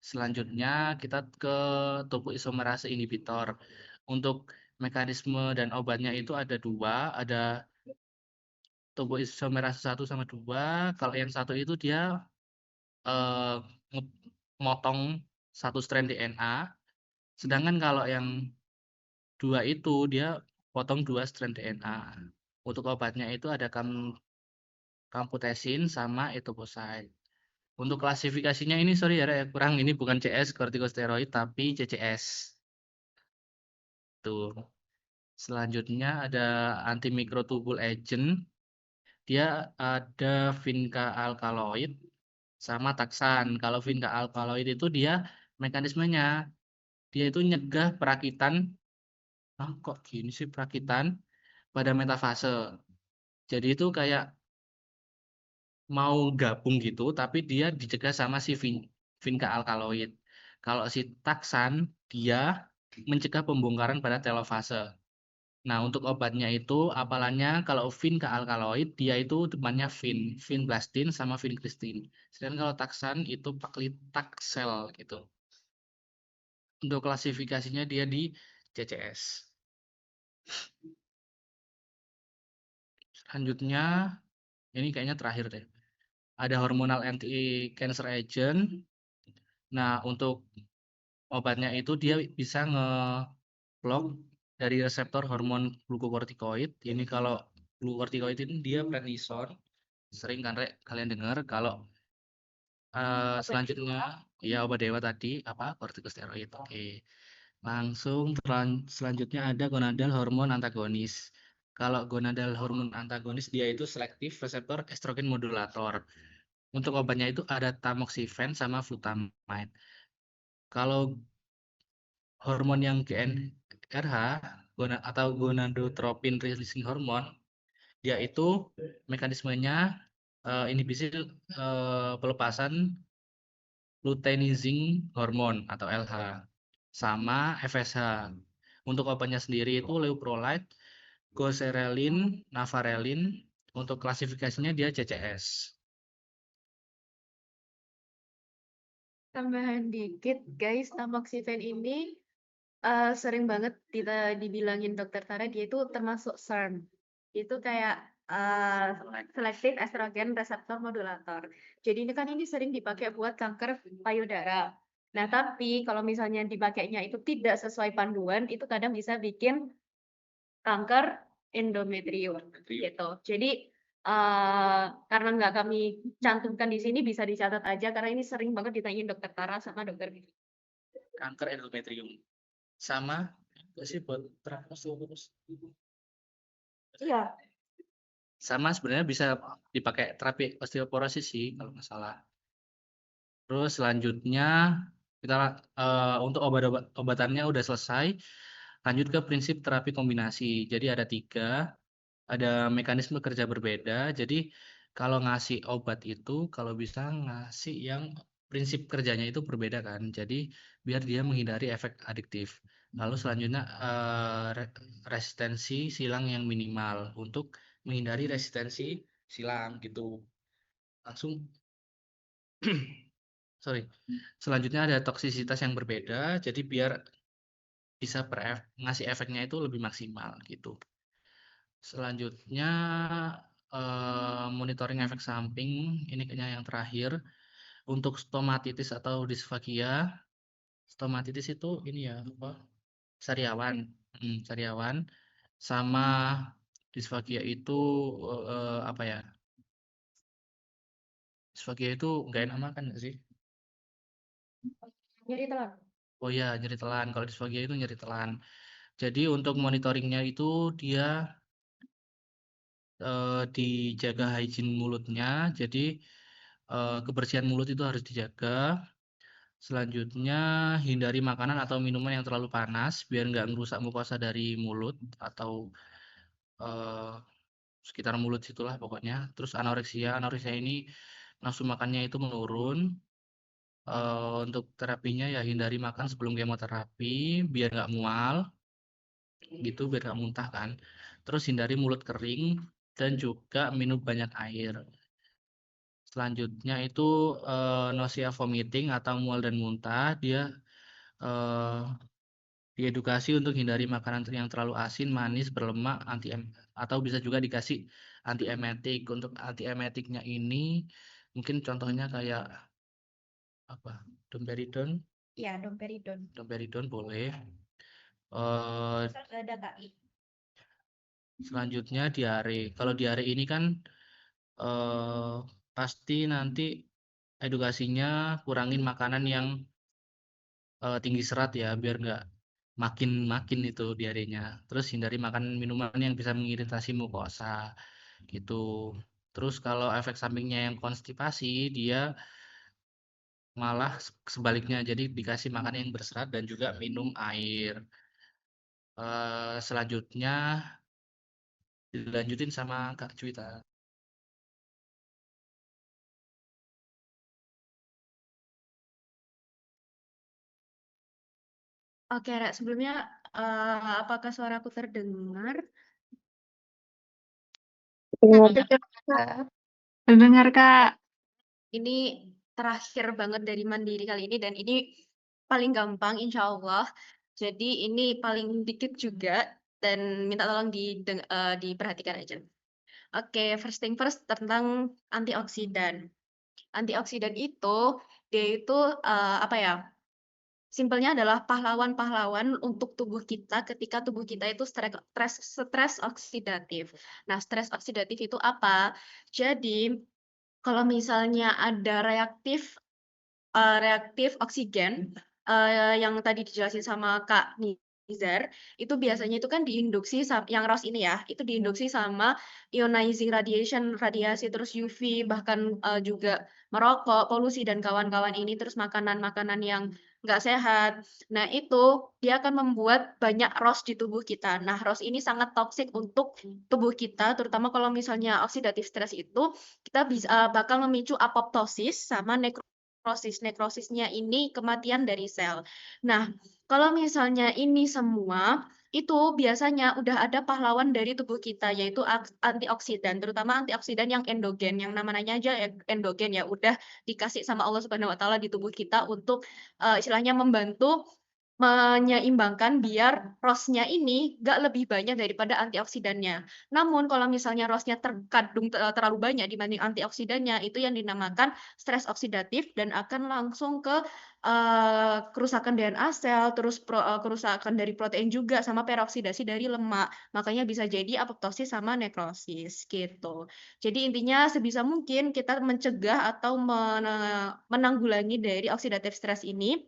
Selanjutnya kita ke topoisomerase inhibitor. Untuk mekanisme dan obatnya itu ada dua, ada topoisomerase 1 sama 2. Kalau yang satu itu dia eh, motong satu strand DNA, sedangkan kalau yang dua itu dia potong 2 strand DNA. Untuk obatnya itu ada kamputesin sama etoposide. Untuk klasifikasinya ini sorry ya, Rek, kurang ini bukan CS kortikosteroid tapi CCS. Tuh. Selanjutnya ada antimikrotubul agent. Dia ada vinca alkaloid sama taksan. Kalau vinca alkaloid itu dia mekanismenya dia itu nyegah perakitan. Kok gini sih perakitan pada metafase. Jadi itu kayak mau gabung gitu, tapi dia dicegah sama si vinca alkaloid. Kalau si taksan dia mencegah pembongkaran pada telofase. Nah, untuk obatnya itu apalannya kalau vinca alkaloid dia itu temannya vinblastin sama vincristin. Sedangkan kalau taksan itu paclitaxel gitu. Untuk klasifikasinya dia di CCS. Selanjutnya ini kayaknya terakhir deh. Ada hormonal anti-cancer agent. Nah, untuk obatnya itu dia bisa nge-block dari reseptor hormon glukokortikoid. Ini kalau glukokortikoid ini dia prednison. Sering kan, Rek, kalian dengar. Kalau selanjutnya ya obat dewa tadi apa kortikosteroid. Oke. Langsung selanjutnya ada gonadal hormon antagonis. Kalau gonadal hormon antagonis dia itu selektif reseptor estrogen modulator. Untuk obatnya itu ada tamoxifen sama flutamide. Kalau hormon yang GnRH atau gonadotropin releasing hormone, dia itu mekanismenya inhibisi pelepasan luteinizing hormone atau LH sama FSH. Untuk obatnya sendiri itu leuprolide, goserelin, navarelin. Untuk klasifikasinya dia CCS. Tambahan dikit, guys, tamoxifen ini sering banget dibilangin dokter Tara dia itu termasuk SERM. Itu kayak selective estrogen receptor modulator. Jadi ini sering dipakai buat kanker payudara. Nah, tapi kalau misalnya dipakainya itu tidak sesuai panduan, itu kadang bisa bikin kanker endometrium gitu. Jadi karena nggak kami cantumkan di sini, bisa dicatat aja karena ini sering banget ditanyain dokter Tara sama dokter Vivi. Kanker endometrium. Sama nggak sih buat terapi osteoporosis? Iya. Sama sebenarnya bisa dipakai terapi osteoporosis sih kalau nggak salah. Terus selanjutnya kita untuk obatannya udah selesai. Lanjut ke prinsip terapi kombinasi. Jadi ada 3, ada mekanisme kerja berbeda. Jadi kalau ngasih obat itu kalau bisa ngasih yang prinsip kerjanya itu berbeda kan. Jadi biar dia menghindari efek adiktif. Lalu selanjutnya resistensi silang yang minimal untuk menghindari resistensi silang gitu. Langsung sorry. Selanjutnya ada toksisitas yang berbeda. Jadi biar bisa ngasih efeknya itu lebih maksimal gitu. Selanjutnya monitoring efek samping, ini kayaknya yang terakhir. Untuk stomatitis atau disfagia, stomatitis itu ini ya apa? Sariawan, sariawan. Sama disfagia itu apa ya? Disfagia itu nggak enak makan nggak sih? Nyeri telan. Oh ya, nyeri telan. Kalau disfagia itu nyeri telan. Jadi untuk monitoringnya itu dia dijaga hygiene mulutnya. Jadi kebersihan mulut itu harus dijaga. Selanjutnya hindari makanan atau minuman yang terlalu panas biar nggak merusak mukosa dari mulut atau sekitar mulut situlah pokoknya. Terus anoreksia ini nafsu makannya itu menurun. Untuk terapinya ya hindari makan sebelum kemoterapi biar nggak mual gitu, biar nggak muntah kan. Terus hindari mulut kering dan juga minum banyak air. Selanjutnya itu nausea vomiting atau mual dan muntah. Dia diedukasi untuk hindari makanan yang terlalu asin, manis, berlemak, atau bisa juga dikasih antiemetik. Untuk antiemetiknya ini mungkin contohnya kayak apa? Domperidone. Iya, domperidone. Domperidone boleh. Ada KI. Selanjutnya diare. Kalau diare ini kan pasti nanti edukasinya kurangin makanan yang tinggi serat ya biar nggak makin itu diarenya. Terus hindari makan minuman yang bisa mengiritasi mukosa gitu. Terus kalau efek sampingnya yang konstipasi dia malah sebaliknya, jadi dikasih makan yang berserat dan juga minum air. Selanjutnya dilanjutin sama Kak Juwita. Oke, Rek, sebelumnya apakah suaraku terdengar? Terdengar, Kak. Ini terakhir banget dari Mandiri kali ini dan ini paling gampang insya Allah. Jadi ini paling dikit juga dan minta tolong diperhatikan aja. Oke, first thing first tentang antioksidan. Antioksidan itu dia itu apa ya? Simpelnya adalah pahlawan-pahlawan untuk tubuh kita ketika tubuh kita itu stres oksidatif. Nah, stres oksidatif itu apa? Jadi kalau misalnya ada reaktif oksigen yang tadi dijelasin sama Kak Nizar, itu biasanya itu kan diinduksi yang ROS ini ya, itu diinduksi sama ionizing radiation, radiasi terus UV, bahkan juga merokok, polusi dan kawan-kawan ini, terus makanan-makanan yang nggak sehat. Nah, itu dia akan membuat banyak ROS di tubuh kita. Nah, ROS ini sangat toksik untuk tubuh kita, terutama kalau misalnya oxidative stress itu, kita bakal memicu apoptosis sama nekrosis. Nekrosisnya ini kematian dari sel. Nah, kalau misalnya ini semua, itu biasanya udah ada pahlawan dari tubuh kita, yaitu antioksidan, terutama antioksidan yang endogen, yang namanya aja endogen ya, udah dikasih sama Allah Subhanahu wa Ta'ala di tubuh kita untuk istilahnya membantu menyeimbangkan biar ROS-nya ini nggak lebih banyak daripada antioksidannya. Namun kalau misalnya ROS-nya terkandung terlalu banyak dibanding antioksidannya, itu yang dinamakan stres oksidatif dan akan langsung ke kerusakan DNA sel, terus kerusakan dari protein juga, sama peroksidasi dari lemak. Makanya bisa jadi apoptosis sama nekrosis gitu. Jadi intinya sebisa mungkin kita mencegah atau menanggulangi dari oxidative stress ini,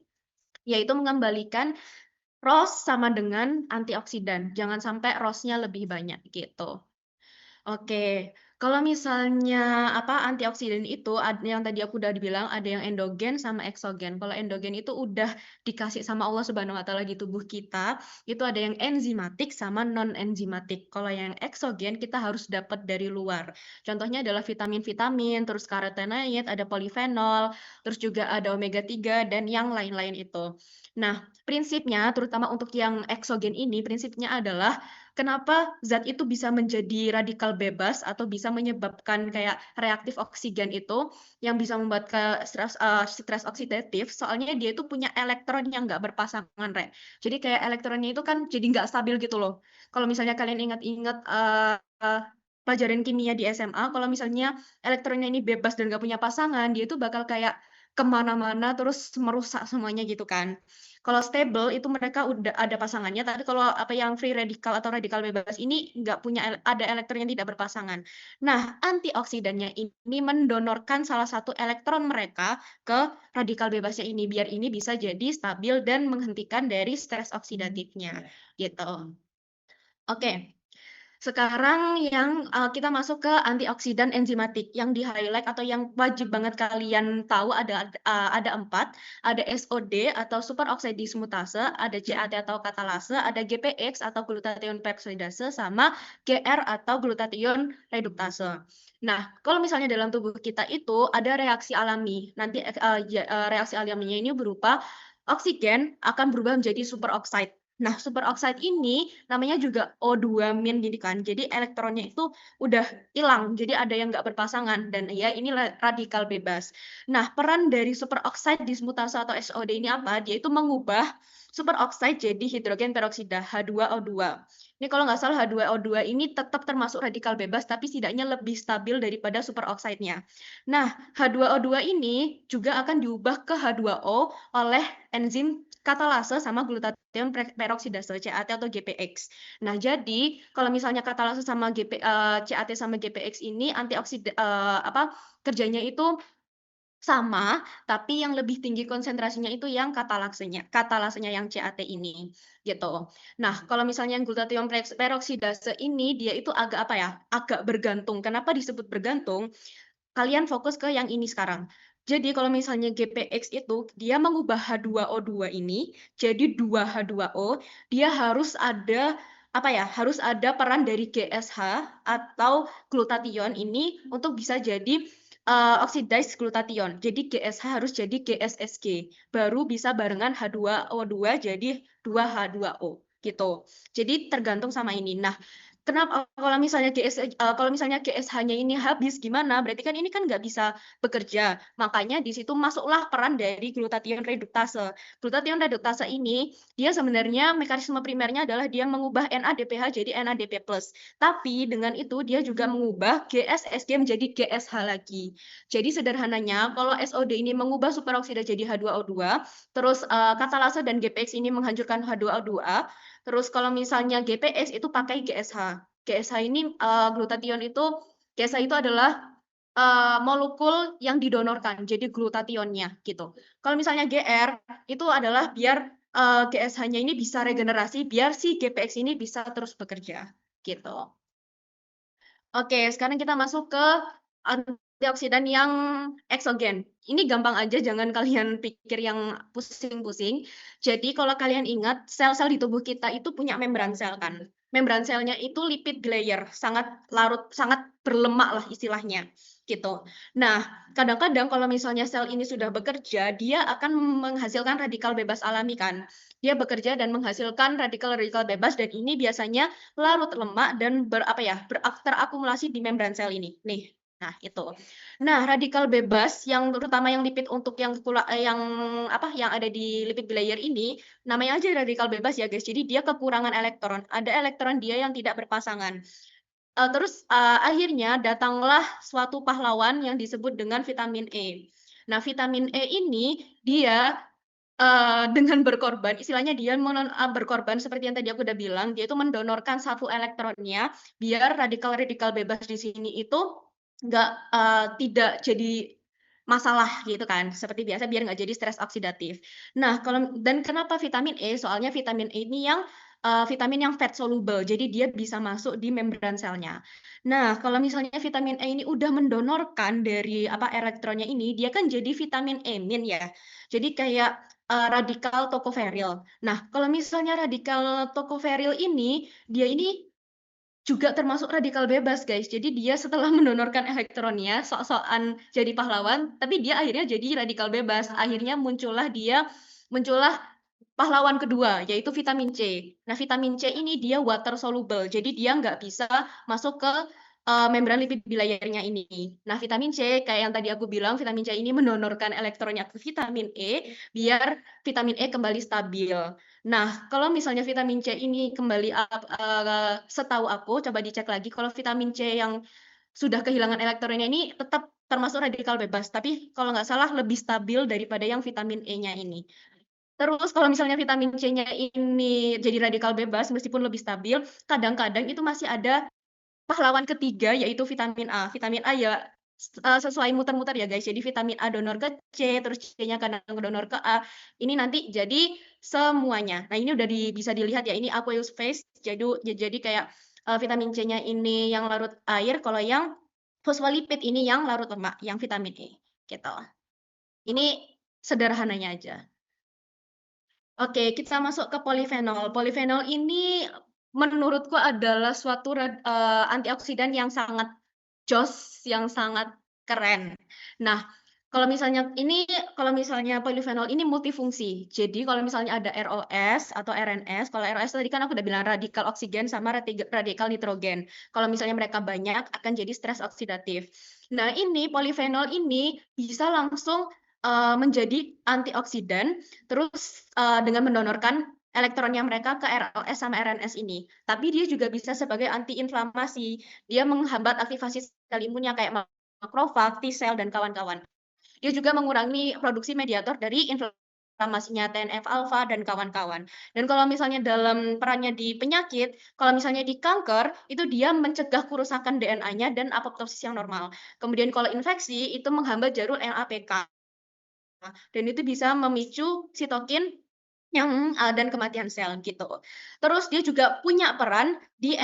yaitu mengembalikan ROS sama dengan antioksidan. Jangan sampai ROS-nya lebih banyak gitu. Oke, kalau misalnya antioksidan itu yang tadi aku udah bilang ada yang endogen sama eksogen. Kalau endogen itu udah dikasih sama Allah Subhanahu wa taala di tubuh kita, itu ada yang enzimatik sama non enzimatik. Kalau yang eksogen kita harus dapat dari luar. Contohnya adalah vitamin-vitamin, terus karotenoid, ada polifenol, terus juga ada omega 3 dan yang lain-lain itu. Nah, prinsipnya terutama untuk yang eksogen ini prinsipnya adalah kenapa zat itu bisa menjadi radikal bebas atau bisa menyebabkan kayak reaktif oksigen itu yang bisa membuat ke stres oksidatif, soalnya dia itu punya elektron yang nggak berpasangan, Re. Jadi kayak elektronnya itu kan jadi nggak stabil gitu loh. Kalau misalnya kalian ingat-ingat pelajaran kimia di SMA, kalau misalnya elektronnya ini bebas dan nggak punya pasangan, dia itu bakal kayak kemana-mana terus merusak semuanya gitu kan. Kalau stable itu mereka udah ada pasangannya, tapi kalau yang free radikal atau radikal bebas ini nggak punya ada elektron yang tidak berpasangan. Nah, antioksidannya ini mendonorkan salah satu elektron mereka ke radikal bebasnya ini biar ini bisa jadi stabil dan menghentikan dari stres oksidatifnya gitu. Oke. Sekarang yang kita masuk ke antioksidan enzimatik yang di-highlight atau yang wajib banget kalian tahu ada 4, ada SOD atau superoxide dismutase, ada CAT atau katalase, ada GPX atau glutathione peroxidase, sama GR atau glutathione reduktase. Nah, kalau misalnya dalam tubuh kita itu ada reaksi alami. Nanti reaksi alaminya ini berupa oksigen akan berubah menjadi superoxide. Nah, superoxide ini namanya juga O2- gitu kan. Jadi elektronnya itu udah hilang, jadi ada yang nggak berpasangan dan ya ini radikal bebas. Nah, peran dari superoxide dismutase atau SOD ini apa? Dia itu mengubah superoxide jadi hidrogen peroksida H2O2. Ini kalau nggak salah H2O2 ini tetap termasuk radikal bebas tapi setidaknya lebih stabil daripada superoxide-nya. Nah, H2O2 ini juga akan diubah ke H2O oleh enzim katalase sama glutathione peroksidase CAT atau GPX. Nah, jadi kalau misalnya katalase sama CAT sama GPX ini kerjanya itu sama, tapi yang lebih tinggi konsentrasinya itu yang katalasenya yang CAT ini gitu. Nah, kalau misalnya yang glutathione peroksidase ini dia itu agak agak bergantung. Kenapa disebut bergantung? Kalian fokus ke yang ini sekarang. Jadi kalau misalnya GPX itu dia mengubah H2O2 ini jadi 2H2O, dia harus ada harus ada peran dari GSH atau glutathione ini untuk bisa jadi oxidized glutathione. Jadi GSH harus jadi GSSG, baru bisa barengan H2O2 jadi 2H2O gitu. Jadi tergantung sama ini. Nah, kenapa kalau misalnya GSH-nya ini habis gimana? Berarti kan ini kan nggak bisa bekerja. Makanya di situ masuklah peran dari glutathione reduktase. Glutathione reduktase ini dia sebenarnya mekanisme primernya adalah dia mengubah NADPH jadi NADP+. Tapi dengan itu dia juga mengubah GSSG menjadi GSH lagi. Jadi sederhananya kalau SOD ini mengubah superoksida jadi H2O2, terus katalase dan GPX ini menghancurkan H2O2, terus kalau misalnya GPX itu pakai GSH. GSH ini glutathione itu GSH itu adalah molekul yang didonorkan, jadi glutathione-nya gitu. Kalau misalnya GR itu adalah biar GSH-nya ini bisa regenerasi, biar si GPX ini bisa terus bekerja gitu. Oke, sekarang kita masuk ke antioksidan yang eksogen. Ini gampang aja, jangan kalian pikir yang pusing-pusing. Jadi kalau kalian ingat, sel-sel di tubuh kita itu punya membran sel kan. Membran selnya itu lipid layer, sangat larut, sangat berlemak lah istilahnya gitu. Nah, kadang-kadang kalau misalnya sel ini sudah bekerja, dia akan menghasilkan radikal bebas alami kan. Dia bekerja dan menghasilkan radikal-radikal bebas dan ini biasanya larut lemak dan terakumulasi di membran sel ini. Nih, Nah, itu. Nah, radikal bebas yang terutama yang lipid untuk yang yang ada di lipid bilayer ini namanya aja radikal bebas ya, guys. Jadi dia kekurangan elektron. Ada elektron dia yang tidak berpasangan. Terus akhirnya datanglah suatu pahlawan yang disebut dengan vitamin E. Nah, vitamin E ini dia dengan berkorban, istilahnya dia berkorban seperti yang tadi aku udah bilang, dia itu mendonorkan satu elektronnya biar radikal-radikal bebas di sini itu tidak jadi masalah gitu kan, seperti biasa biar nggak jadi stres oksidatif. Nah, dan kenapa vitamin E? Soalnya vitamin E ini yang vitamin yang fat soluble, jadi dia bisa masuk di membran selnya. Nah, kalau misalnya vitamin E ini udah mendonorkan dari elektronnya ini, dia kan jadi vitamin E-min ya. Jadi kayak radikal tokoferil. Nah, kalau misalnya radikal tokoferil ini, dia ini juga termasuk radikal bebas, guys. Jadi dia setelah mendonorkan elektronnya, sok-sokan jadi pahlawan, tapi dia akhirnya jadi radikal bebas. Akhirnya muncullah pahlawan kedua, yaitu vitamin C. Nah, vitamin C ini dia water soluble, jadi dia nggak bisa masuk ke membran lipid bilayernya ini. Nah, vitamin C, kayak yang tadi aku bilang, vitamin C ini mendonorkan elektronnya ke vitamin E, biar vitamin E kembali stabil. Nah, kalau misalnya vitamin C ini kembali setahu aku, coba dicek lagi, kalau vitamin C yang sudah kehilangan elektronnya ini tetap termasuk radikal bebas, tapi kalau nggak salah lebih stabil daripada yang vitamin E-nya ini. Terus kalau misalnya vitamin C-nya ini jadi radikal bebas, meskipun lebih stabil, kadang-kadang itu masih ada pahlawan ketiga, yaitu vitamin A. Vitamin A ya sesuai muter-muter ya guys, jadi vitamin A donor ke C, terus C-nya kadang donor ke A, ini nanti jadi semuanya. Nah, ini udah bisa dilihat ya, ini aqueous phase, jadi kayak vitamin C-nya ini yang larut air, kalau yang fosfolipid ini yang larut lemak, yang vitamin E, gitu. Ini sederhananya aja. Oke, kita masuk ke polifenol. Polifenol ini menurutku adalah suatu antioksidan yang sangat jos, yang sangat keren. Nah, kalau misalnya polifenol ini multifungsi. Jadi kalau misalnya ada ROS atau RNS, kalau ROS tadi kan aku udah bilang radikal oksigen sama radikal nitrogen. Kalau misalnya mereka banyak akan jadi stres oksidatif. Nah, ini polifenol ini bisa langsung menjadi antioksidan, terus dengan mendonorkan elektronnya mereka ke ROS sama RNS ini. Tapi dia juga bisa sebagai antiinflamasi. Dia menghambat aktivasi sel imunnya kayak makrofag, T-sel, dan kawan-kawan. Dia juga mengurangi produksi mediator dari inflamasinya TNF-alfa dan kawan-kawan. Dan kalau misalnya dalam perannya di penyakit, kalau misalnya di kanker, itu dia mencegah kerusakan DNA-nya dan apoptosis yang normal. Kemudian kalau infeksi, itu menghambat jalur NAPK. Dan itu bisa memicu sitokin dan kematian sel gitu. Terus dia juga punya peran di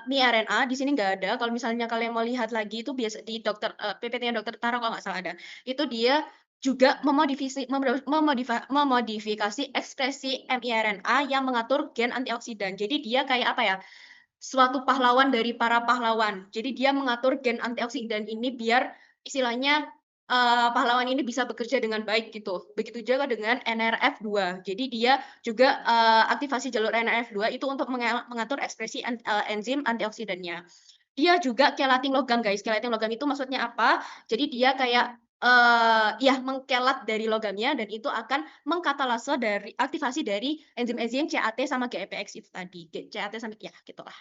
RNA, di sini nggak ada. Kalau misalnya kalian mau lihat lagi itu biasa di PPT-nya Dokter Tara kalau nggak salah ada. Itu dia juga memodifikasi ekspresi miRNA yang mengatur gen antioksidan. Jadi dia kayak apa ya? Suatu pahlawan dari para pahlawan. Jadi dia mengatur gen antioksidan ini biar istilahnya pahlawan ini bisa bekerja dengan baik gitu. Begitu juga dengan NRF2. Jadi dia juga aktivasi jalur NRF2 itu untuk mengatur ekspresi enzim antioksidannya. Dia juga kelating logam, guys. Kelating logam itu maksudnya apa? Jadi dia kayak mengkelat dari logamnya dan itu akan mengkatalase dari aktivasi dari enzim-enzim CAT sama GEPX itu tadi. CAT sama gitulah.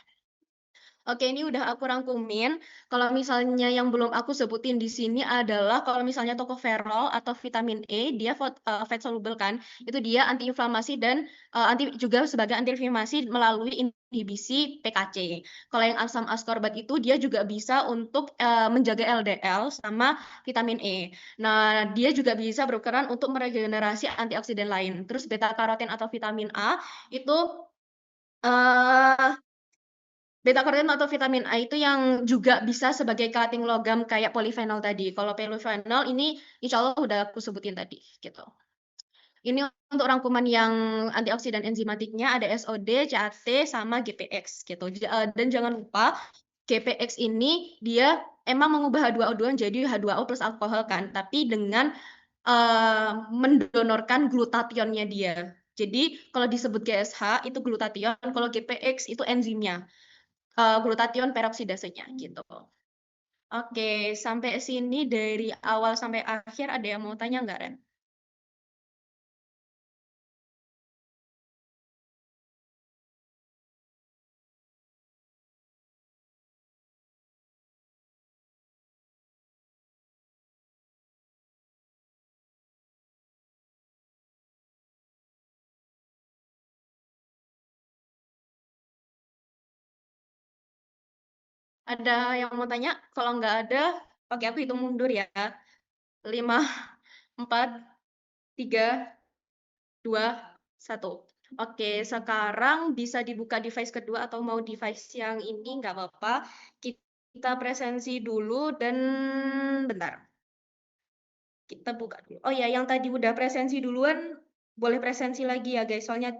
Oke, ini udah aku rangkumin. Kalau misalnya yang belum aku sebutin di sini adalah kalau misalnya tocopherol atau vitamin E, dia fat soluble kan, itu dia antiinflamasi dan juga sebagai antiinflamasi melalui inhibisi PKC. Kalau yang asam ascorbat itu dia juga bisa untuk menjaga LDL sama vitamin E. Nah, dia juga bisa berperan untuk meregenerasi antioksidan lain. Terus beta karoten atau vitamin A itu beta karoten atau vitamin A itu yang juga bisa sebagai kelating logam kayak polifenol tadi. Kalau polifenol ini insya Allah udah aku sebutin tadi gitu. Ini untuk rangkuman yang antioksidan enzimatiknya ada SOD, CAT, sama GPX gitu. Dan jangan lupa GPX ini dia emang mengubah H2O2 jadi H2O plus alkohol kan, tapi dengan mendonorkan glutationnya dia. Jadi kalau disebut GSH itu glutation, kalau GPX itu enzimnya. Glutation peroksidasenya gitu. Oke, sampai sini dari awal sampai akhir ada yang mau tanya nggak, Ren? Ada yang mau tanya? Kalau nggak ada, oke aku hitung mundur ya. 5, 4, 3, 2, 1. Oke, sekarang bisa dibuka device kedua atau mau device yang ini nggak apa-apa. Kita presensi dulu dan bentar. Kita buka dulu. Oh ya, yang tadi udah presensi duluan boleh presensi lagi ya guys, soalnya